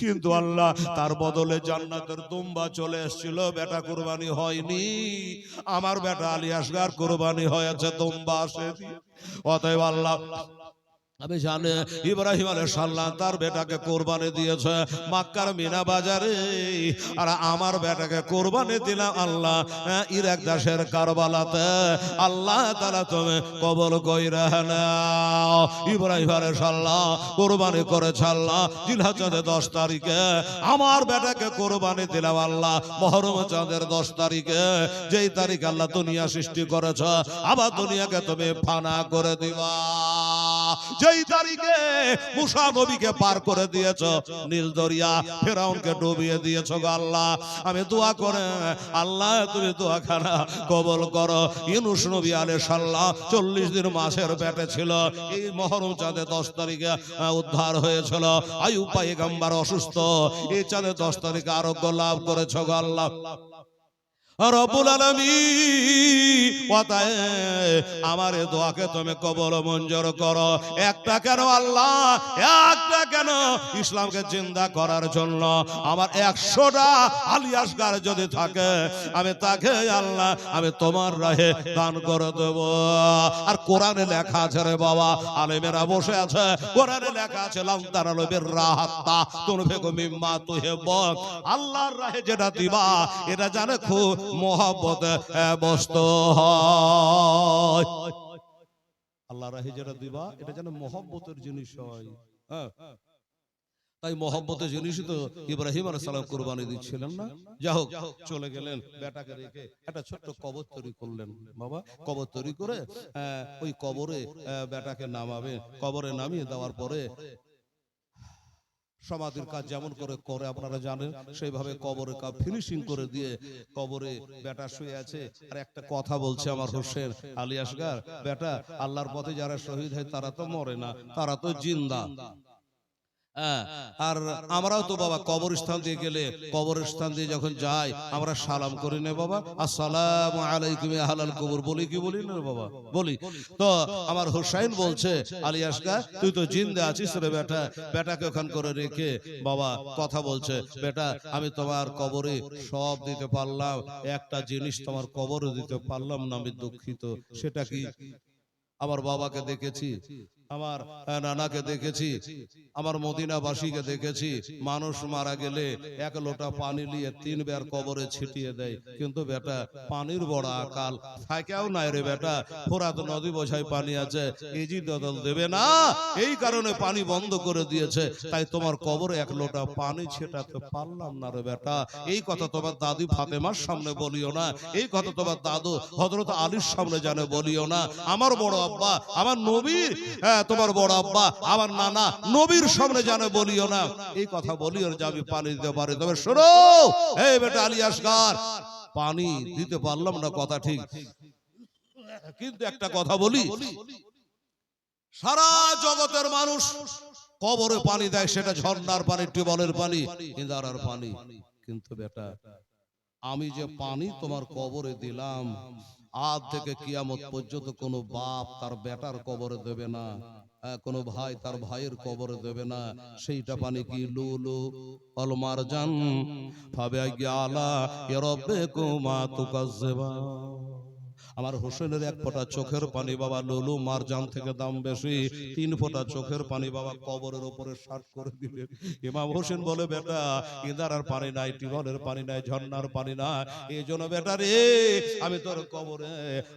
কিন্তু আল্লাহ তার বদলে জান্নাতের দুম্বা চলে এসেছিল, বেটা কোরবানি হয়নি। আমার বেটা আলী আসগার কোরবানি হয়েছে, দুম্বা আসেনি। অতএব আল্লাহ আমি জানি ইব্রাহিম আলাইহিস সালাম তার বেটাকে কোরবানি দিয়েছে মক্কার মিনা বাজারে, আর আমার বেটাকে কোরবানি দিলাম আল্লাহ ইরাক দেশের কারবালাতে। আল্লাহ তাআলা তুমি কবুল কইরা নাও। ইব্রাহিম আলাইহিস সালাম কোরবানি করেছে আল্লাহ জিলহজ্জের 10 তারিখে, আমার বেটাকে কোরবানি দিলাম আল্লাহ মুহররম চাঁদের 10 তারিখে, যেই তারিখ আল্লাহ দুনিয়া সৃষ্টি করেছ, আবার দুনিয়াকে তুমি ফানা করে দিবা। যেই তারিখে মুসা নবীকে পার করে দিয়েছ, নীল দরিয়া ফেরাউনকে ডুবিয়ে দিয়েছ গো আল্লাহ, আমি দোয়া করে আল্লাহ তুমি দোয়াখানা কবুল করো। ইউনূস নবী আলাইহিস সালাম 40 দিন মাছের পেটে ছিল, এই মুহররম চাঁদে 10 তারিখে উদ্ধার হয়েছিল। আইয়ুব পয়গম্বর অসুস্থ, এই চাঁদে 10 তারিখে আরোগ্য লাভ করেছ গো আল্লাহ রব্বুল আলামিন। আমার এই দোয়াকে তুমি কবুল মঞ্জুর করো। একটা কেন আল্লাহ, একটা কেন ইসলামকে জিন্দা করার জন্য আমার 100টা আলী আসগার যদি থাকে, আমি তাকে আল্লাহ আমি তোমার রাহে দান করে দেব। আর কোরআনে লেখা আছে রে বাবা, আলেমেরা বসে আছে, কোরআনে লেখা আছে লাম তানালু বিররা হাত্তা তুনফিকু মিম্মা তুহিব্বুন। আল্লাহর রাহে যেটা দিবা এটা জানে খুব মোহাব্বত বস্তু হয়। আল্লাহর রাহে যেটা দিবা এটা যেন মোহাব্বতের জিনিস হয়। তাই মোহাব্বতের জিনিসই তো ইব্রাহিম আলাইহিস সালাম কুরবানি দিচ্ছিলেন না। যা হোক চলে গেলেন, বেটাকে রেখে একটা ছোট্ট কবর তৈরি করলেন। বাবা কবর তৈরি করে ওই কবরে বেটাকে নামাবে, কবরে নামিয়ে দেওয়ার পরে সমাধির কাজ যেমন করে করে আপনারা জানেন, সেইভাবে কবরে কাজ ফিনিশিং করে দিয়ে কবরে বেটা শুয়ে আছে। আর একটা কথা বলছে আমার হোসেন আলী আসগার, বেটা আল্লাহর পথে যারা শহীদ হয় তারা তো মরে না, তারা তো জিন্দা। আর আমরাও তো বাবা কবরস্থান দিয়ে গেলে, কবরস্থান দিয়ে যখন যাই আমরা সালাম করি না বাবা, আসসালামু আলাইকুম ইয়া আহলাল কবর, বলি কি বলি না বাবা? বলি তো। আমার হোসেন বলছে আলী আসগার তুই তো জিন্দা আছিস রে বেটা, বেটাকে ওখান করে রেখে বাবা কথা বলছে, বেটা আমি তোমার কবরে সব দিতে পারলাম, একটা জিনিস তোমার কবরে দিতে পারলাম না, আমি দুঃখিত। সেটা কি? আমার বাবাকে দেখেছি, আমার নানাকে দেখেছি, আমার মদিনাবাসীকে দেখেছি, মানুষ মারা গেলে 1 লোটা পানি নিয়ে 3 বার কবরে ছিটিয়ে দেয়, কিন্তু বেটা পানির বড় আকাল থাকেও নাই রে বেটা, ফোরাত নদী বোঝায় পানি আছে, ইজি দদল দেবে না, এই কারণে পানি বন্ধ করে দিয়েছে, তাই তোমার কবরে 1 লোটা পানি ছেটাতে পারলাম না রে বেটা। এই কথা তোমার দাদি ফাতেমার সামনে বলিও না, এই কথা তোমার দাদু হযরত আলীর সামনে জানে বলিও না, আমার বড় আব্বা আমার নবীর তোমার বড় আব্বা আমার নানা নবীর সামনে জানে বলিও না, এই কথা বলিও যে আমি পানি দিতে পারি। তবে শোনো এই বেটা আলী আসগার, পানি দিতে পারলাম না কথা ঠিক, কিন্তু একটা কথা বলি, সারা জগতের মানুষ কবরে পানি দেয়, সেটা ঝর্ণার পানি, টিউবওয়েলের পানি, ইন্দারার পানি, কিন্তু বেটা আমি যে পানি তোমার কবরে দিলাম, আজ থেকে কিয়ামত পর্যন্ত কোনো বাপ তার বেটার কবরে দেবে না, কোনো ভাই তার ভাইয়ের কবরে দেবে না। সেইটা পানি কি? লুলু আল মারজান ফাবিআইয়ি আলা রাব্বিকুমা তুকাজ্জিবান। আমার হোসেনের 1 ফোঁটা চোখের পানি বাবা লুলু মারজান থেকে দাম বেশি, 3 ফোঁটা চোখের পানি বাবা কবরের উপরে শার্ট করে দিলেন। ইমাম হোসেন বলে বেটা ইদারার পানি নাই, টিউবওয়েলের পানি নাই, ঝর্ণার পানি নাই, এই জন্য বেটা রে আমি তোর কবরে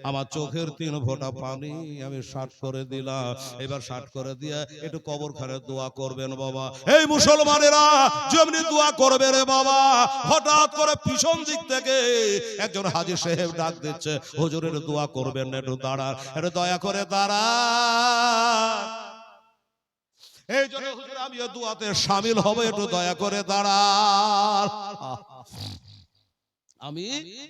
আমার চোখের 3 ফোঁটা পানি আমি শার্ট করে দিলাম। এবার শার্ট করে দিয়ে একটু কবরখানে দোয়া করবেন বাবা। এই মুসলমানেরা যেমনি দোয়া করবে রে বাবা, হঠাৎ করে পিছন দিক থেকে একজন হাজী সাহেব ডাক দিচ্ছে, হুজুরের দোয়া করবেন না, একটু দাঁড়ান, একটু দয়া করে দাঁড়ান। এই জন্য হুজুর আমিও দোয়াতে শামিল হব, একটু দয়া করে দাঁড়ান। আমি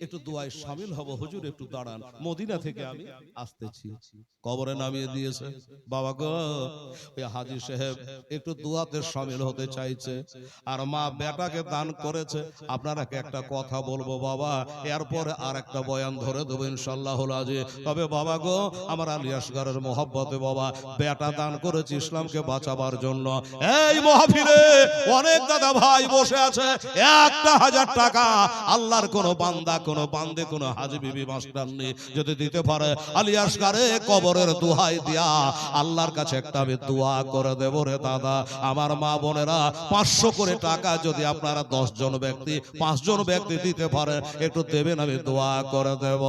একটু দোয়ায় শামিল হব, হুজুর একটু দাঁড়ান, মদিনা থেকে আমি আসতেছি। কবরে নামিয়ে দিয়েছে। বাবা গো, ওই হাজী সাহেব একটু দোয়াতে শামিল হতে চাইছে, আর মা বেটাকে দান করেছে। আপনারাকে একটা কথা বলবো বাবা, এরপরে আর একটা বয়ান ধরে দেবো ইনশাআল্লাহুল আজিজ। তবে বাবা গো, আমার আলী আসগরের মোহাব্বতে বাবা বেটা দান করেছে ইসলামকে বাঁচাবার জন্য। এই মাহফিলে অনেক দাদা ভাই বসে আছে, 1000 টাকা আল্লাহর কোন বান্দা, কোন বান্দে, কোন হাজী বিবি মাস্টার নেই, যদি দিতে পারে আলী আসগরে কবরের দোহাই দিয়া আল্লাহর কাছে একটা আমি দোয়া করে দেব রে দাদা। আমার মা বোনেরা 500 করে টাকা যদি আপনারা 10 জন ব্যক্তি 5 জন ব্যক্তি দিতে পারে একটু দেবেন, আমি দোয়া করে দেব।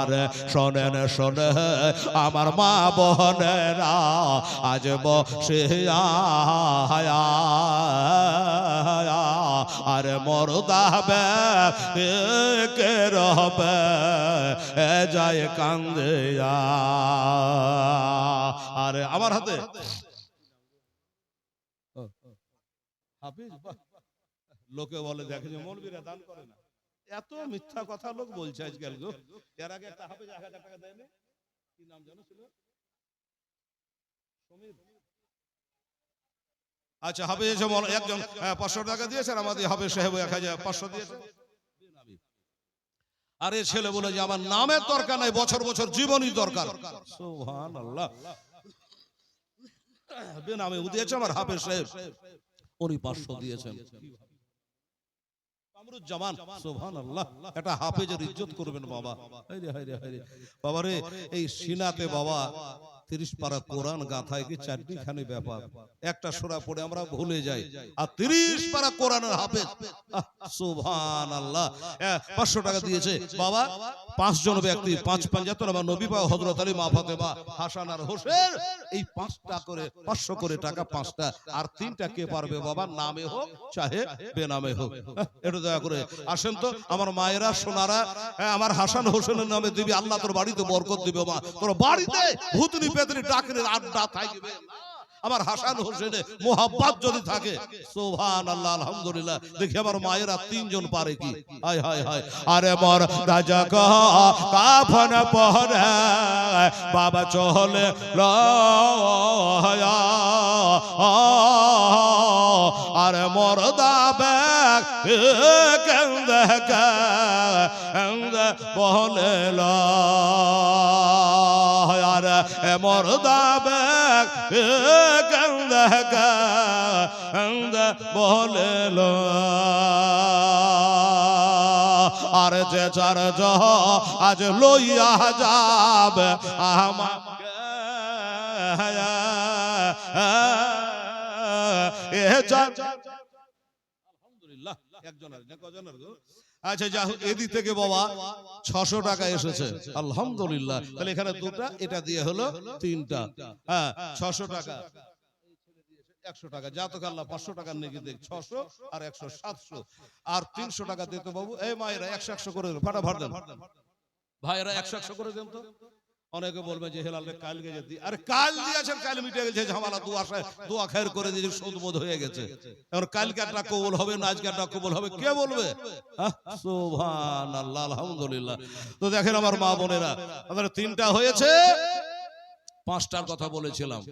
আরে শোনেন শোনে আমার মা বোনেরা, আজ বসে আরে মরদাবে কে রবে যায় কান্দে। আরে আমার হাতে লোকে বলে দেখে যে মৌলবীরা দান করে না, এত মিথ্যা কথা লোক বলছে আজকাল গো। এর আগে একটা হাফেজ 1000 টাকা দেয়নি, কি নাম জানো ছিল? সমীর। আচ্ছা হাফেজ একজন 500 টাকা দিয়েছেন, আমাদের হাফেজ সাহেব 1500 দিয়েছে। আরে ছেলে বলে যে আমার নামের দরকার নাই, বছর বছর জীবনই দরকার। সুবহানাল্লাহ, বেনামে দিয়েছে আমার হাফেজ সাহেব, উনি 500 দিয়েছেন। কামরুজ্জামান, সুবহানাল্লাহ, এটা হাফেজের ইজ্জত করবেন বাবা। বাবা রে, এই সিনাতে বাবা 30 পারা কোরআন গাথায় কি 4খানি ব্যাপার, একটা সূরা পড়ে আমরা ভুলে যাই, আর 30 পারা কোরআনের হাফেজ। সুবহানাল্লাহ, 500 টাকা দিয়েছে বাবা। 5 জন ব্যক্তি 5 আমার নবী পাক হযরত আলী, মা ফাতেমা, হাসান আর হোসেন, এই 5টা করে 500 করে টাকা 5টা, আর 3টা কে পারবে বাবা, নামে হোক চাহে বেনামে হোক। একটু দয়া করে আসেন তো আমার মায়েরা সোনারা, আমার হাসান হোসেনের নামে দিবি, আল্লাহ তোর বাড়িতে বরকত দিবে মা, তোর বাড়িতে ভূতনি পেতনি ডাকের আড্ডা থাকবে। আমার হাসান হোসেনের মোহাব্বত যদি থাকে, সুবহানাল্লাহ, আলহামদুলিল্লাহ। দেখি আমার মায়েরা 3 জন পারে কি। হায় হায় হায়, আরে মোর রাজা কাফন পরে বাবা চলে লয়া, আরে মোর দাবে কেন্দে কেন্দে বলে লয়া, আরে মোর দাবে কেন্দে কেন্দে বলে আর যে চার আজ লইয়া যাবে আমাকে, আলহামদুলিল্লাহ। একজনের না কজনের গো? আচ্ছা যা হোক, এদিক থেকে বাবা 600 টাকা এসেছে, আলহামদুলিল্লাহ। তাহলে এখানে 2টা, এটা দিয়ে হলো 3টা, হ্যাঁ 600 টাকা, 100 টাকা, যা তো আল্লাহ 500 টাকার নেকি দেখ, 600 আর 100 700, আর 300 টাকা দিতে বাবু। এই মায়েরা 100 করে দেন, ফাটাফাট দেন ভাইরা, 100 করে দেন তো। অনেকে বলবে যে হেলালে কালকে যে আরে কাল দিয়েছেন, কাল মিটে গেছে ঝামেলা, দোয়া খায়ের করে দিয়ে সুদবোধ হয়ে গেছে। এবার কালকে একটা কবুল হবে না, আজকে একটা কবুল হবে, কে বলবে? সুবহানাল্লাহ, আলহামদুলিল্লাহ। তো দেখেন আমার মা বোনেরা, আমাদের 3টা হয়েছে, 5টার কথা বলেছিলাম।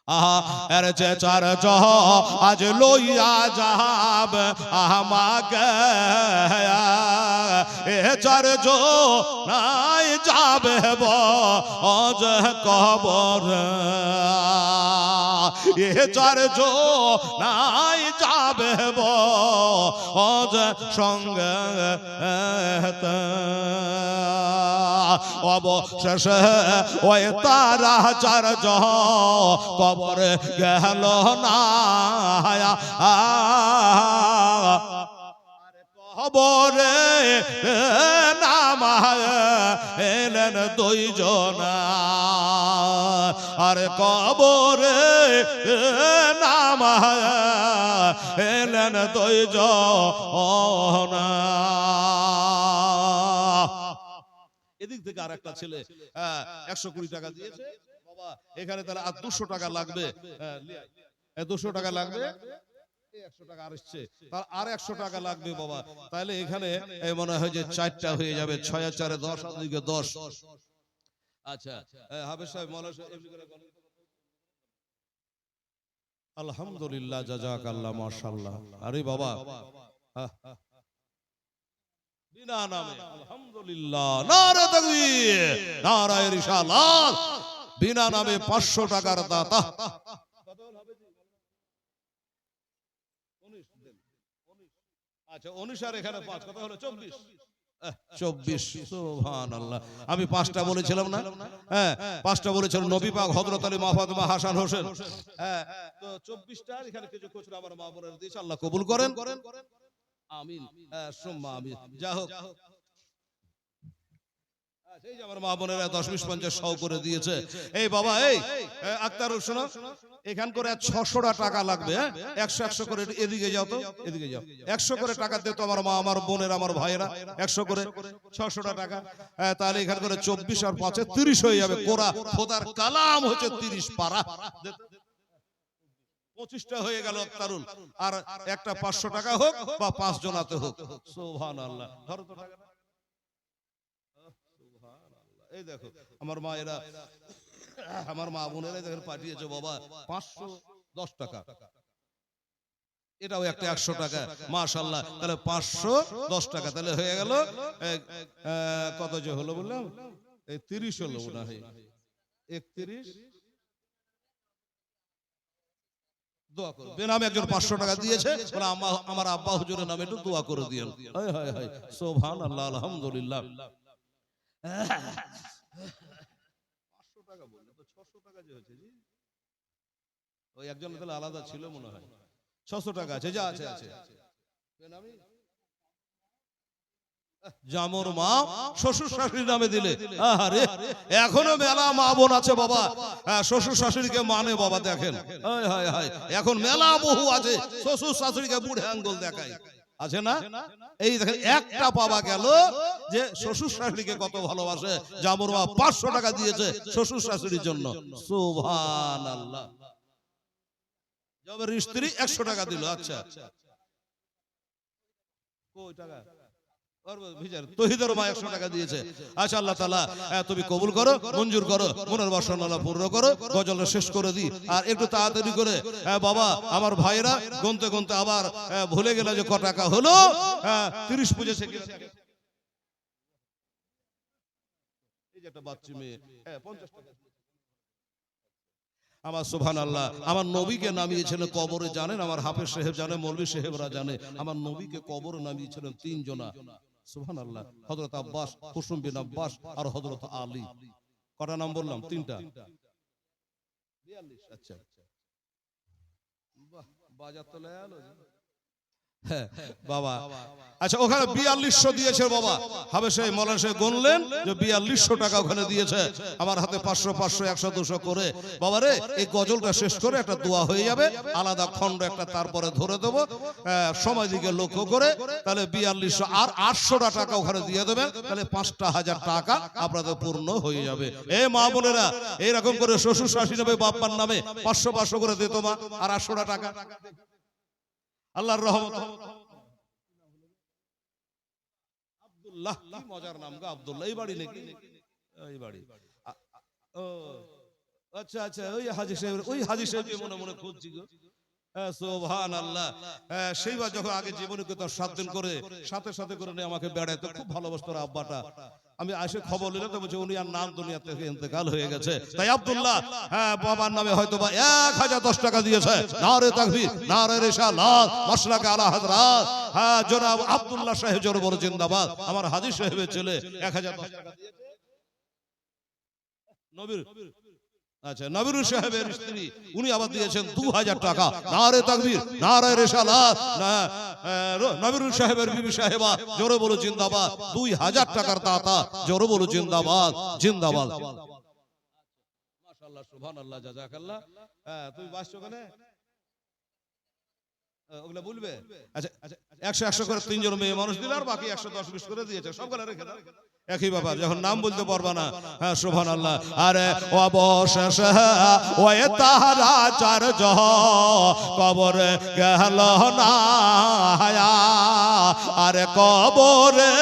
আহা এর যে চার জহ আজ লইয়া যাব আমাকে, এ চার জো নাই যাবে বজ কবর, এ চার জো নাই যাবে বজ সঙ্গে অবশেষে ওই তারা চারজ কবরে গেল না কবরে নামায় এলেন দুইজন আর কবরে নামায় এলেন দুইজন। এদিক থেকে আর একটা ছেলে 120 টাকা দিয়েছে বাবা, এখানে তাহলে আর 200 টাকা লাগবে, 200 টাকা লাগবে, 100 টাকা আর আসছে, তার আর 100 টাকা লাগবে বাবা। তাহলে এখানে মনে হয় যে 4টা হয়ে যাবে, 6 আর 4 10, আর 2 10। আচ্ছা হাফেজ সাহেব মৌলানা সাহেব এমনি করে বলেন। আলহামদুলিল্লাহ, জাযাকাল্লাহ, মাশাআল্লাহ। আরে বাবা বিনা নামে আলহামদুলিল্লাহ, নারে তাকবীর, নারে রিসালাত, বিনা নামে 500 টাকার দাতা। আচ্ছা 19 আর এখানে 5, কত হলো? 24। সুবহানাল্লাহ। আমি 5টা বলেছিলাম না? হ্যাঁ 5টা বলেছিলাম, নবী পাক, হযরত আলী, মা ফাতেমা, হাসান হোসেন। হ্যাঁ তো 24টা এখানে কিছু খুচরা আমার মা বোনেরা দিয়েছে, আল্লাহ কবুল করেন, আমিন, সুম্মা আমিন। যা হোক, এই যে আমার মা বোনেরা 10 20 50 100 করে দিয়েছে। এই বাবা, এই আক্তার শোনো, এখান করে 600 টাকা লাগবে। 100 100 করে এদিকে যাও তো, এদিকে যাও, 100 করে টাকা দে তো আমার মা, আমার বোনের, আমার ভাইয়েরা, 100 করে 600 টাকা। তাহলে এখান করে 24 আর 5 30 হয়ে যাবে। কোরা খোদার কালাম হচ্ছে 30 পারা, 25টা হয়ে গেল আক্তারুল। আর একটা 500 টাকা হোক বা 5 জনাতে হোক। সুবহানাল্লাহ। ধরো তো টাকা। এই দেখো আমার মায়েরা, আমার মা বোনেরা দেখেন পাঠিয়েছে বাবা 510 টাকা, এটাও একটা 100 টাকা, মাশাআল্লাহ। তাহলে 510 টাকা, তাহলে হয়ে গেল কত যে হলো বললাম, এই 30 হলো না, 31। দোয়া করো, বেনামে একজন 500 টাকা দিয়েছে, বলে আমার আব্বা হুজুরের নামে একটু দোয়া করে দিয়েন। হায় হায় হায়, সুবহানাল্লাহ, আলহামদুলিল্লাহ। 500 টাকা বললে তো 600 টাকা যে হচ্ছে, জি ওই একজন তাহলে আলাদা ছিল মনে হয়। 600 টাকা আছে, যা আছে আছে। বেনামি জামর মা শ্বশুর শাশুড়ির নামে দিলে, আরে এখনো মেলা মা বোন আছে বাবা শ্বশুর শাশুড়িকে মানে বাবা, দেখেন হায় হায় হায়, এখন মেলা বহু আছে শ্বশুর শাশুড়িকে বুড়ে আঙ্গুল দেখায়, আছে না? এই দেখেন একটা পাওয়া গেল যে শ্বশুর শাশুড়িকে কত ভালোবাসে। জামর মা 500 টাকা দিয়েছে শ্বশুর শাশুড়ির জন্য, সুবহানাল্লাহ। জবের স্ত্রী 100 টাকা দিল। আচ্ছা কই টাকা? তহিদের মা 100 টাকা দিয়েছে। আচ্ছা আল্লাহ তাআলা তুমি কবুল করো, মঞ্জুর করো, মনের বাসনা আল্লাহ পূর্ণ করো। গজলটা শেষ করে দিই, আর একটু তাড়াতাড়ি করে বাবা আমার ভাইরা গুনতে গুনতে আবার ভুলে গেল যে ক টাকা হলো। 30 পুজেছে, এই যে একটা বাচ্চা মেয়ে 50 টাকা। আমার সুবহানাল্লাহ, আমার নবীকে নামিয়েছিলেন কবরে, জানেন? আমার হাফেজ সাহেব জানে, মৌলভী সাহেবরা জানে, আমার নবীকে কবরে নামিয়েছিলেন 3 জনা। সুবহানাল্লাহ, হযরত আব্বাস, কুসুম বিন আব্বাস আর হযরত আলী। কটা নাম বললাম? 3টা। 42। আচ্ছা বাহ, বাজার তো লায়ালো বাবা। আচ্ছা ওখানে 4200 দিয়েছে বাবা, হাফেজ সাহেব মৌলানা সাহেব গুনলেন যে 4200 টাকা ওখানে দিয়েছে। আমার হাতে 500 500 100 200 করে। বাবা রে, এই গজলটা শেষ করে একটা দোয়া হয়ে যাবে, আলাদা খণ্ড একটা তারপরে ধরে দেব সময় দিকে লক্ষ্য করে। তাহলে 4200 আর 800 টাকা ওখানে দিয়ে দেবেন, তাহলে 5000 টাকা আপনাদের পূর্ণ হয়ে যাবে। এই মা বোনেরা এইরকম করে শ্বশুর শাশুড়ি নামে বাপ্পার নামে 500 500 করে দিত মা, আর 800 টাকা। আল্লাহর রহমত। আব্দুল্লাহ, কি মজার নাম গো, আব্দুল্লাহ। এই বাড়ি নাকি? এই বাড়ি। ও আচ্ছা আচ্ছা, ওই হাজী সাহেব, ওই হাজী সাহেবকে মনে মনে খুঁজছি গো। সুবহানাল্লাহ। সেইবার যখন আগে জীবনে তো 7 দিন করে সাথে সাথে করে নিয়ে আমাকে বেড়াইতো, খুব ভালোবাসতো আব্বাটা। আমি এসে খবর নিলাম তো বলছে উনি আর নাম দুনিয়া থেকে ইন্তেকাল হয়ে গেছে। তাই আব্দুল্লাহ বাবার নামে হয়তো বা 1010 টাকা দিয়েছে। নারে তাকবীর, নারে রিসালাত, মাসলাকে আলা হযরত জনাব আব্দুল্লাহ সাহেব জোরে বড় জিন্দাবাদ। আমার হাজী সাহেবের ছেলে 1010 টাকা দিয়েছে। নবীর, আচ্ছা নবীর সাহেবের স্ত্রী, উনি আবার দিয়েছেন 2000 টাকা। নারে তাকবীর, নারে রিসালাত। নবীর সাহেবের বিবি সাহেবা, জোরে বলো জিন্দাবাদ। 2000 টাকার দাতা, জোরে বলো জিন্দাবাদ, জিন্দাবাদ। মাশাআল্লাহ, সুবহানাল্লাহ, জাযাকাল্লাহ। তুমি বাসছো কেনে ওগুলা বলবে? আচ্ছা 100 করে 3 জন মেয়ে মানুষ দিল, আর বাকি 110-20 করে দিয়েছে, সবগুলা রেখে দাও। একই ব্যাপার, যখন নাম বলতে পারবা না। হ্যাঁ সুবহানাল্লাহ। আরে অবশেষে ওই তাহারা 4 জন কবরে গেল না, আরে কবরে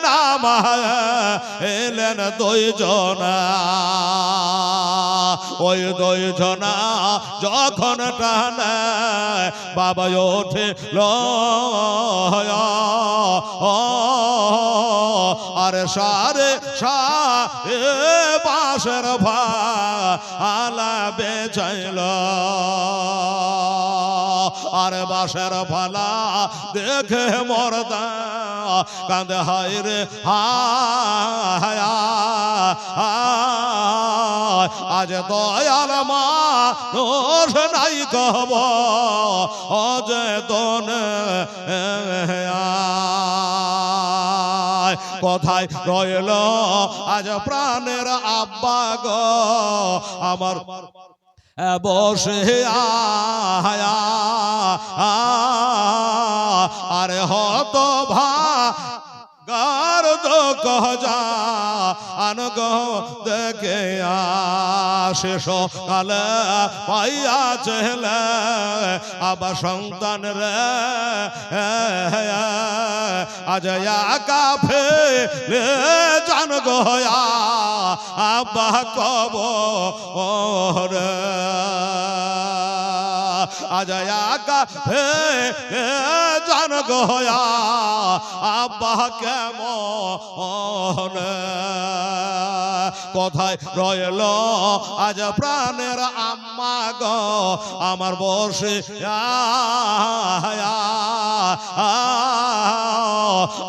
নামা এলেন 2 জন। ওই 2 জন যখন টানে বাবা ওঠে আরে সারে বাঁশের ভালা বেচাইল, আরে বাঁশের ভালা দেখে মরদা কাঁদে, হায় রে হায়, আজ দয়াল মানুষ নাই কব অচেতন। কোথায় রইল আজ প্রাণের আব্বা গো আমার, বসে আয়া আরে হত ভাগার তো কজা আনগ দেখে শেষ কালে পাইয়া ছেলে আবার সন্তান রে, আজ কাফে জান গয়া আব্বা কবর, আজ কাফে জান গয়া আব্বা কেমন। কোথায় রইল আজ প্রাণের আম্মা গো আমার, বসে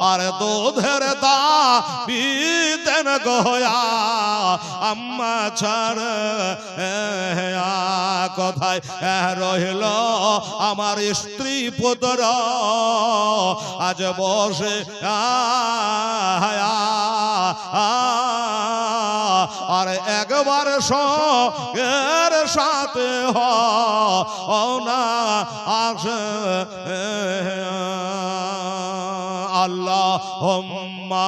আরে দুধের দাবি দেন গয়া আম্মা ছাড়। কোথায় রইল আমার স্ত্রী পুত্র আজ বসে আর একবার সঙ্গের সাথে না আসে। আল্লাহুম্মা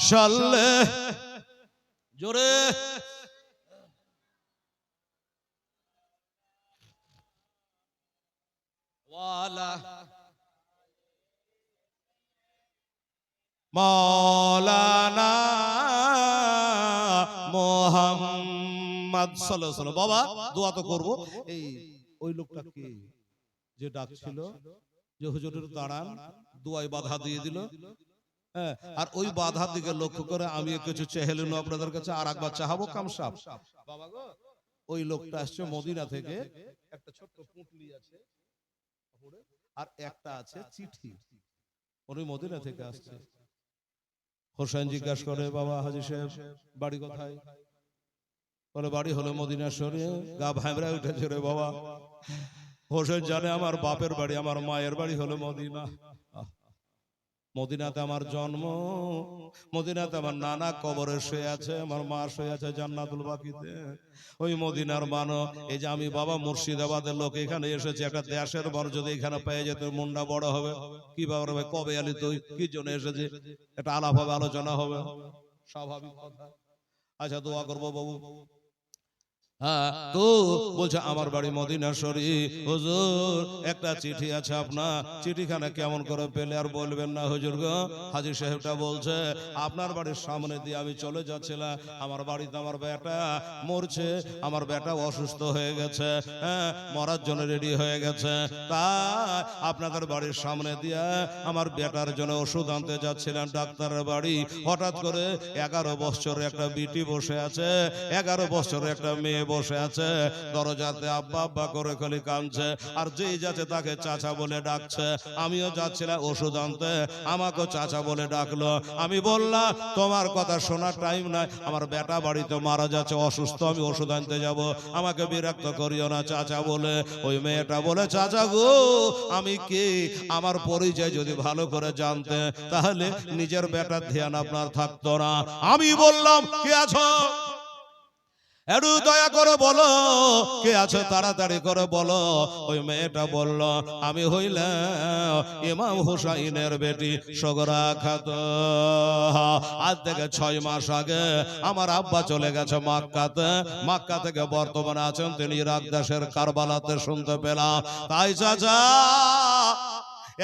সাল্লি, জোরে ওয়ালা মাওলানা মুহাম্মদ সাল্লাল্লাহু আলাইহি ওয়াসাল্লাম। বাবা দোয়া তো করব। এই ওই লোকটা কে যে ডাকছিল যে হুজুরের দাঁড়ান, দোয়ায় বাধা দিয়ে দিল। আর ওই বাধার দিকে লক্ষ্য করে আমি কিছু চেহেলুন আপনাদের কাছে, আর একবার চাহাবো কামসাব। বাবা গো, ওই লোকটা আসছে মদিনা থেকে, একটা ছোট্ট পুঁটলি আছে আর একটা আছে চিঠি, উনি মদিনা থেকে আসছে। হোসেন জিজ্ঞাসা করে, বাবা হাজী সাহেব বাড়ি কোথায়? বলে বাড়ি হলো মদিনা শরীফ। গা ভাইবরা উঠেছে রে বাবা। হোসেন জানে আমার বাপের বাড়ি, আমার মায়ের বাড়ি হলো মদিনা। মদিনাতে আমার জন্ম, মদিনাতে আমার নানা কবরে শুয়ে আছে, আমার মা শুয়ে আছে জান্নাতুল বাকিতে। ওই মদিনার মানো, এই যে আমি বাবা মুর্শিদাবাদের লোক, এখানে এসেছে একটা দেশের বর, যদি এখানে পেয়ে যেত মুন্ডা বড় হবে। কি বাবা ভাই, কবে আলি তুই, কি জন্য এসেছে, একটা আলাপ হবে, আলোচনা হবে, স্বাভাবিক কথা। আচ্ছা দোয়া করবো বাবু। হ্যাঁ তো বলছে আমার বাড়ি মদিনা শরীফ। হুজুর একটা চিঠি আছে আপনার, চিঠিখানা কেমন করে পেলে? আর বলবেন না হুজুর গো, হাজী সাহেবটা বলছে আপনার বাড়ির সামনে দিয়ে আমি চলে যাচ্ছিলাম, আমার বাড়িতে আমার বেটা মরছে, আমার বেটা অসুস্থ হয়ে গেছে, হ্যাঁ মরার জন্য রেডি হয়ে গেছে, তাই আপনাদের বাড়ির সামনে দিয়ে আমার বেটার জন্য ওষুধ আনতে যাচ্ছিলাম ডাক্তারের বাড়ি। হঠাৎ করে 11 বছরের একটা বিটি বসে আছে, 11 বছরের একটা মেয়ে বসে আছে, দরজাতে আব্বা আব্বা করে খালি কাঁদছে, আর যেই যাচ্ছে তাকে চাচা বলে ডাকছে। আমিও যাচ্ছিলাম ওষুধ আনতে, আমাকেও চাচা বলে ডাকলো। আমি বললাম তোমার কথা শোনার টাইম নাই, আমার বেটা বাড়িতে মারা যাচ্ছে, অসুস্থ, আমি ওষুধ আনতে যাব, আমাকে বিরক্ত করিও না চাচা বলে। ওই মেয়েটা বলে চাচা গো আমি কে, আমার পরিচয় যদি ভালো করে জানতে তাহলে নিজের বেটার ধ্যান আপনার থাকতো না। আমি বললাম কে আছো, একটু দয়া করে বলো কে আছে, তাড়াতাড়ি করে বলো। ওই মেয়েটা বলল আমি হইলাম ইমাম হুসাইনের বেটি সগরা খাতুন। আজ থেকে 6 মাস আগে আমার আব্বা চলে গেছে মক্কাতে, মক্কা থেকে বর্তমানে আছেন তিনি ইরাক দেশের কারবালাতে শুনতে পেলাম। তাই চাচা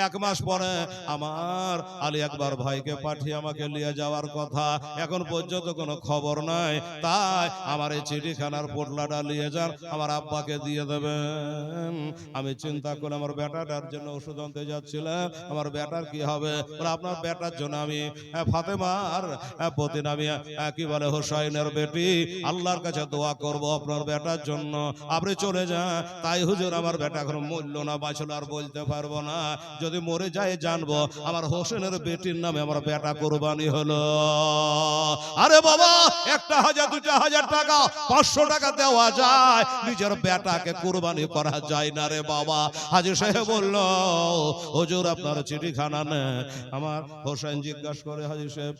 1 মাস পরে আমার আলী আকবর ভাইকে পাঠিয়ে আমাকে নিয়ে যাওয়ার কথা, এখন পর্যন্ত কোনো খবর নাই। তাই আমার এই চিঠিখানার পোটলাটা নিয়ে যান, আমার আব্বাকে দিয়ে দেবেন। আমি চিন্তা করে আমার বেটাটার জন্য ওষুধ আনতে যাচ্ছিলাম, আমার বেটার কি হবে। আপনার বেটার জন্য আমি ফাতেমার প্রতি আমি কি বলে হুসাইনের বেটি আল্লাহর কাছে দোয়া করব আপনার বেটার জন্য, আপনি চলে যান। তাই হুজুর আমার বেটা এখন মূল্য না বাঁচলো আর বলতে পারবো না, যদি মরে যায় জানবো আমার হোসেনের বেটির নামে আমার বেটা কোরবানি হলো। আরে বাবা 1000 2000 টাকা 500 টাকা দেওয়া যায়, নিজের বেটাকে কোরবানি করা যায় না রে বাবা। হাজী সাহেব বলল হুজুর আপনার চিঠিখানা নেন। আমার হোসেন জিজ্ঞাসা করে হাজী সাহেব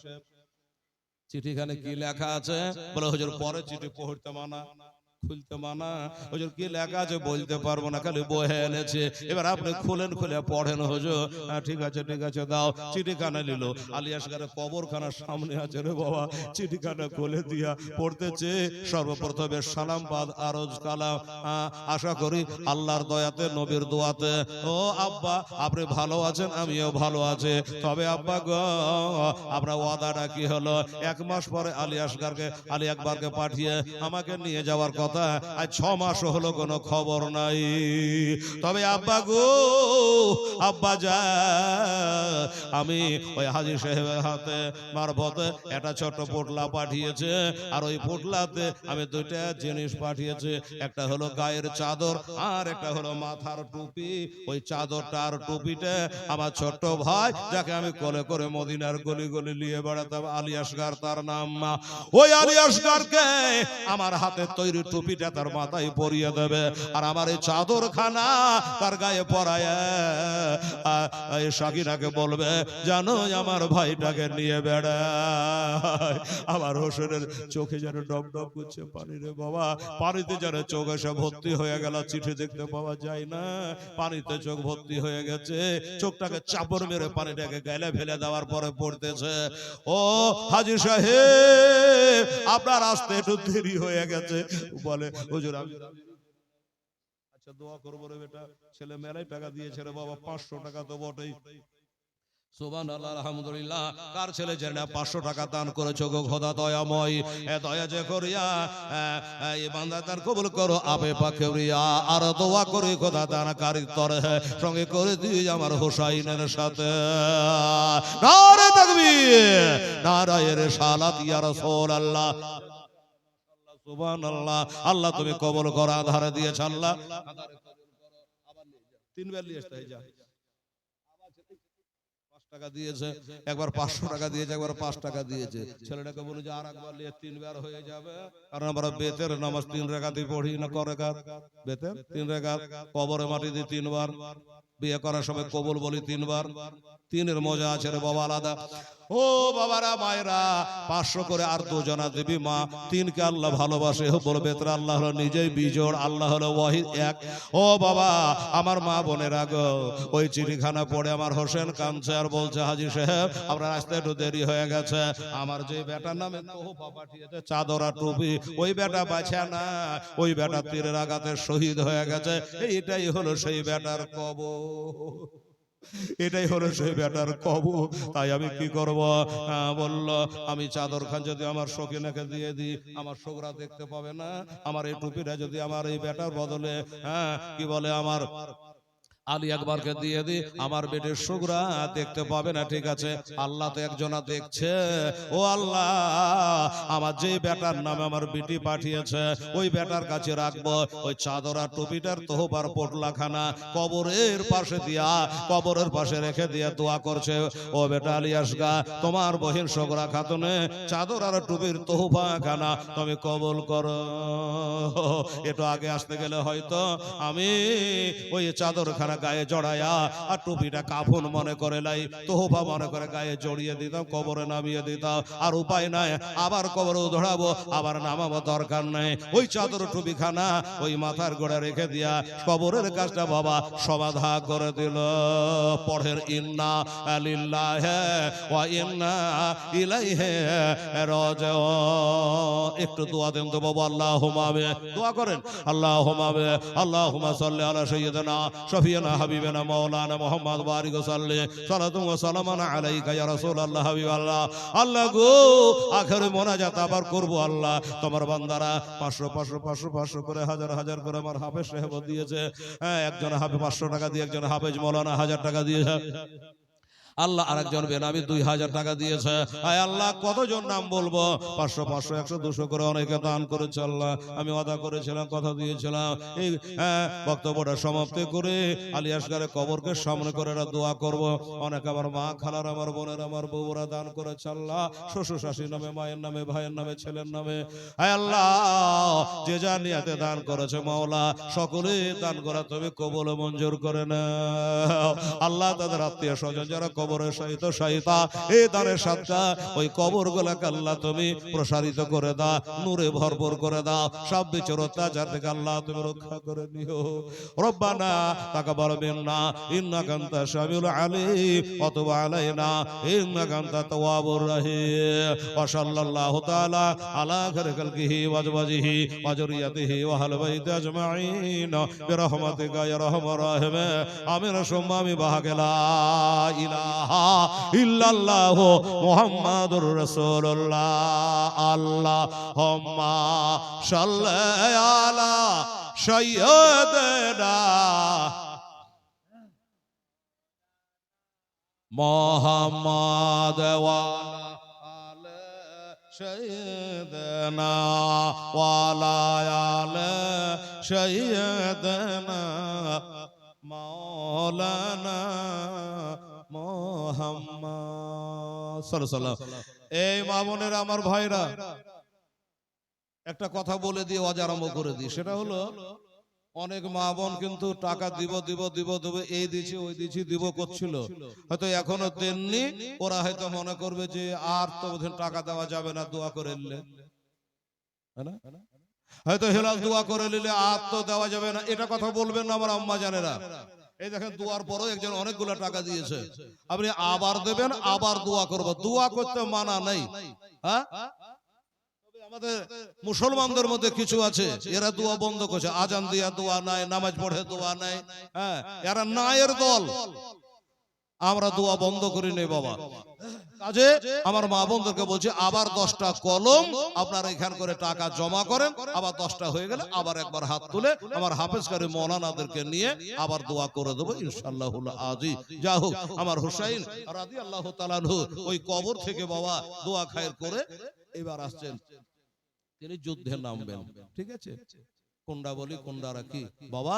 চিঠিখানে কি লেখা আছে, বলে হুজুর পরে চিঠি পড়তে মানা, খুলতে মানা। হুজুর কি লেখা আছে বলতে পারবো না, খালি বহে এনেছে, এবার আপনি খুলেন, খুলে পড়েন হুজুর। ঠিক আছে ঠিক আছে দাও। চিঠিখানা নিল, আলী আসগরের কবরখানার সামনে আছে রে বাবা, চিঠিখানা খুলে দিয়া পড়তেছে সর্বপ্রথমে সালাম বাদ আরজ কালাম, আশা করি আল্লাহর দয়াতে নবীর দোয়াতে ও আব্বা আপনি ভালো আছেন, আমিও ভালো আছি, তবে আব্বা গো আমরা ওয়াদাটা কি হলো, 1 মাস পরে আলী আকবরকে পাঠিয়ে আমাকে নিয়ে যাওয়ার কথা, আজ 6 মাস হলো কোনো খবর নাই। তবে আব্বা গো আব্বা যা আমি ওই হাজী সাহেবের হাতে মারফতে একটা ছোট পোটলা পাঠিয়েছে, আর ওই পোটলাতে আমি 2টা জিনিস পাঠিয়েছে, একটা হলো গায়ের চাদর আর একটা হলো মাথার টুপি। ওই চাদরটা আর টুপিটা আমার ছোট্ট ভাই যাকে আমি কোলে করে মদিনার গলি গলি নিয়ে বেড়াতাম, আলী আসগর তার নাম, ওই আলী আসগরকে আমার হাতে তৈরি টুপিটা তার মাথায় পরিয়ে দেবে, আর আমার এই চাদরখানা তার গায়ে পরায় সাকিনাকে বলবে জানো আমার ভাইটাকে নিয়ে বেড়ায়। আমার হোসেনের চোখে যেন ডব ডব করছে পানি রে বাবা, পানিতে যেন চোখ এসে ভর্তি হয়ে গেল, চিঠি দেখতে পাওয়া যায় না, পানিতে চোখ ভর্তি হয়ে গেছে, চোখটাকে চাপড় মেরে পানিটাকে গেলে ফেলে দেওয়ার পরে পড়তেছে ও হাজী সাহেব আপনার আসতে একটু দেরি হয়ে গেছে। বলে হুজুর আমি আচ্ছা দোয়া করবো রে বেটা, ছেলে মেলায় টাকা দিয়েছে রে বাবা, 500 টাকা তো বটেই। সুবহানাল্লাহ আলহামদুলিল্লাহ, কার ছেলে যেটা 500 টাকা দান করেছো গো খোদা দয়াময়, দয়া যে করিয়া এই বান্দা তার কবুল করো আবে পাকে রিয়া, আর দোয়া করে খোদা দানকারী তরে সঙ্গে করে দিই আমার হুসাইনের সাথে। নারে তাকবীর, নারায়ে রিসালাত ইয়া রাসূলুল্লাহ, সুবহানাল্লাহ। আল্লাহ তুমি কবুল করো, আধারে দিয়েছ আল্লাহ, আবার 3 বার নিয়ে আসতে যা, 5 টাকা দিয়েছে, একবার 500 টাকা দিয়েছে, একবার 5 টাকা দিয়েছে। ছেলেটাকে বলে যে আর একবার নিয়ে 3 বার হয়ে যাবে, কারণ আমরা বেতের নামাজ 3 রাকাতই পড়ি না, ক রাকাত বেতের 3 রাকাত, কবরে মাটি দিই 3 বার, বিয়ে করার সময় কবুল বলি 3 বার, 3-এর মজা আছে রে বাবা আলাদা। ও বাবারা মায়েরা 500 করে আর 2 জনা দেবী মা, 3কে আল্লাহ ভালোবাসে, বলবে তারা আল্লাহ হলো নিজেই বিজোড়, আল্লাহ হলো ওয়াহিদ এক। ও বাবা আমার মা বোনেরা গো, ওই চিঠিখানা পড়ে আমার হোসেন কাঁদছে আর বলছে হাজী সাহেব আপনার আসতে একটু দেরি হয়ে গেছে, আমার যে বেটার নামে তোহফা পাঠিয়েছে চাদর আর টুপি, ওই বেটা বাঁচা না, ওই বেটা তীরের আঘাতে শহীদ হয়ে গেছে, এইটাই হলো সেই বেটার কবর, এটাই হলো সেই বেটার কবর। তাই আমি কি করব, বলল আমি চাদর খান যদি আমার সকিনাকে দিয়ে দিই, আমার শোকরা দেখতে পাবে না, আমার এই টুপিটা যদি আমার এই বেটার বদলে কি বলে আমার আলী আকবরকে দিয়ে দি, আমার বেটির সুগরা দেখতে পাবে না, ঠিক আছে? আল্লাহ তো একজনা দেখছে। ও আল্লাহ, আমার যে বেটার নামে আমার বেটি পাঠিয়েছে ওই বেটার কাছে রাখবো ওই চাদর আর টুপিটার তোহবার পোটলাখানা, কবরের পাশে দিয়া, কবরের পাশে রেখে দিয়ে দোয়া করছে, ও বেটা আলী আসগা, তোমার বহিন সুগরা খাতুনে চাদর আর টুপির তোহফাখানা তুমি কবুল করো। একটু আগে আসতে গেলে হয়তো আমি ওই চাদরখানা গায়ে জড়ায়া আর টুপিটা কাফন মনে করে লাই, তোহফা মনে করে গায়ে জড়িয়ে দিতাম, কবরে নামিয়ে দিতাম। আর উপায় নাই, আবার কবরে ধরাবো, আবার নামাবো, দরকার নাই। ওই চাদর টুপি খানা ওই মাথার গোড়া রেখে দিয়া কবরের কাজটা বাবা সমাধা করে দিল। পড়ের ইন্না লিল্লাহি ওয়া ইন্না ইলাইহি রাজিউন। একটু দোয়া দেন তো বাবা, আল্লাহুম্মা আমিন। দোয়া করেন, আল্লাহুম্মা আমিন, আল্লাহুম্মা সাল্লি আলা সাইয়্যিদিনা শফিয়ানা হাবিবানা মাওলানা মুহাম্মদ বারিক ওয়া সাল্লি সালাতু ওয়া সালামান আলাইকা ইয়া রাসূলুল্লাহ হাবিবাল্লাহ। আল্লাহ গো, আখেরে মোনাজাত আবার করব আল্লাহ। তোমার বান্দারা 500 500 500 500 করে, হাজার হাজার করে আমার হাফেজ সাহেব দিয়েছে। হ্যাঁ, একজন হাফেজ 500 টাকা দিয়ে, একজন হাফেজ মাওলানা 1000 টাকা দিয়েছে। আল্লাহ আরেকজন বেনামি 2000 টাকা দিয়েছে। আয় আল্লাহ, কতজন নাম বলবো? 500 500 100 200 করে অনেকে দান করেছে। আল্লাহ, আমি ওয়াদা করেছিলাম, কথা দিয়েছিলাম, এই বক্তব্যটা সমাপ্তি করে আলী আসগরের কবরকে সামনে করে দোয়া করব। অনেক আমার মা খালার, আমার বোনের, আমার বউরা দান করেছে। আল্লাহ, শ্বশুর শাশুড়ির নামে, মায়ের নামে, ভাইয়ের নামে, ছেলের নামে, আয় আল্লাহ, যে যা নিয়াতে দান করেছে মাওলা, সকলে দান করা তুমি কবুল মঞ্জুর করে নাও। আল্লাহ, তাদের আত্মীয় স্বজন যারা কবরের সহিত সহিতা, এই দানের সাতটা ওই কবর গুলাকে আল্লাহ তুমি প্রসারিত করে দাও, নূরে ভরপুর করে দাও, সব বিচর অত্যাচার থেকে আল্লাহ তুমি রক্ষা করে নিও। রব্বানা তাকাব্বাল মিন্না ইন্নাকা আনতাশ শামিউল আলিম ওয়া তুব আলাইনা ইন্নাকা আনতাত তাওয়াবুর রহিম। ওয়া সাল্লাল্লাহু তাআলা আলা খায়রি খালকিহি ওয়া আজওয়াজিহি ওয়া যুররিয়াতিহি ওয়া আহলি বাইতি আজমাইন বিরহমাতিকা ইয়া আরহামার রাহিমিন। আমিন সুম্মা আমিন। বাহাগেলা ইলাহা ইল্লাল্লাহ মুহাম্মাদুর রাসূলুল্লাহ। আল্লাহুম্মা সাল্লি আলা সাইয়্যিদিনা মুহাম্মাদ ওয়া আলা সাইয়্যিদিনা ওয়া আলা আলি সাইয়্যিদিনা মাওলানা মুহাম্মদ সাল্লাল্লাহু আলাইহি ওয়াসাল্লাম। এই মা বোনেরা, আমার ভাইরা, একটা কথা বলে দিয়ে ওয়াজ আরম্ভ করে দিই। সেটা হলো, অনেক মা বোন কিন্তু টাকা দিব দিব দিব দিব, এই দিছি ওই দিছি দিব করছিল, হয়তো এখনো দেননি। ওরা হয়তো মনে করবে যে আর তো ওদের টাকা দেওয়া যাবে না, দোয়া করে নিলে, হয়তো হেলাল দোয়া করে নিলে আর তো দেওয়া যাবে না। এটা কথা বলবেন না আমার আম্মা জানেরা। এই দেখেন, দোয়ার পরও একজন অনেকগুলো টাকা দিয়েছে, আপনি আবার দেবেন, আবার দোয়া করবো। দোয়া করতে মানা নেই, হ্যাঁ। আমাদের মুসলমানদের মধ্যে কিছু আছে, এরা দোয়া বন্ধ করছে, আজান দিয়া দোয়া নাই, নামাজ পড়ে দোয়া নাই, হ্যাঁ, এরা নায়ের দল। আমরা দোয়া বন্ধ করি নেই বাবা। কাজে আমার মা বোনদেরকে বলছি, আবার 10টা কলম আপনারা এখান করে টাকা জমা করেন, আবার 10টা হয়ে গেলে আবার একবার হাত তুলে আমার হাফেজকারী মৌলানাদেরকে নিয়ে আবার দোয়া করে দেবো ইনশাআল্লাহুল আজিজ। যা হোক, আমার হুসাইন রাদিয়াল্লাহু তাআলা আনহু ওই কবর থেকে বাবা দোয়া খায়ের করে এবার আসছেন, তিনি যুদ্ধে নামবেন। ঠিক আছে, কোনটা বলি কোনটা রাখি বাবা?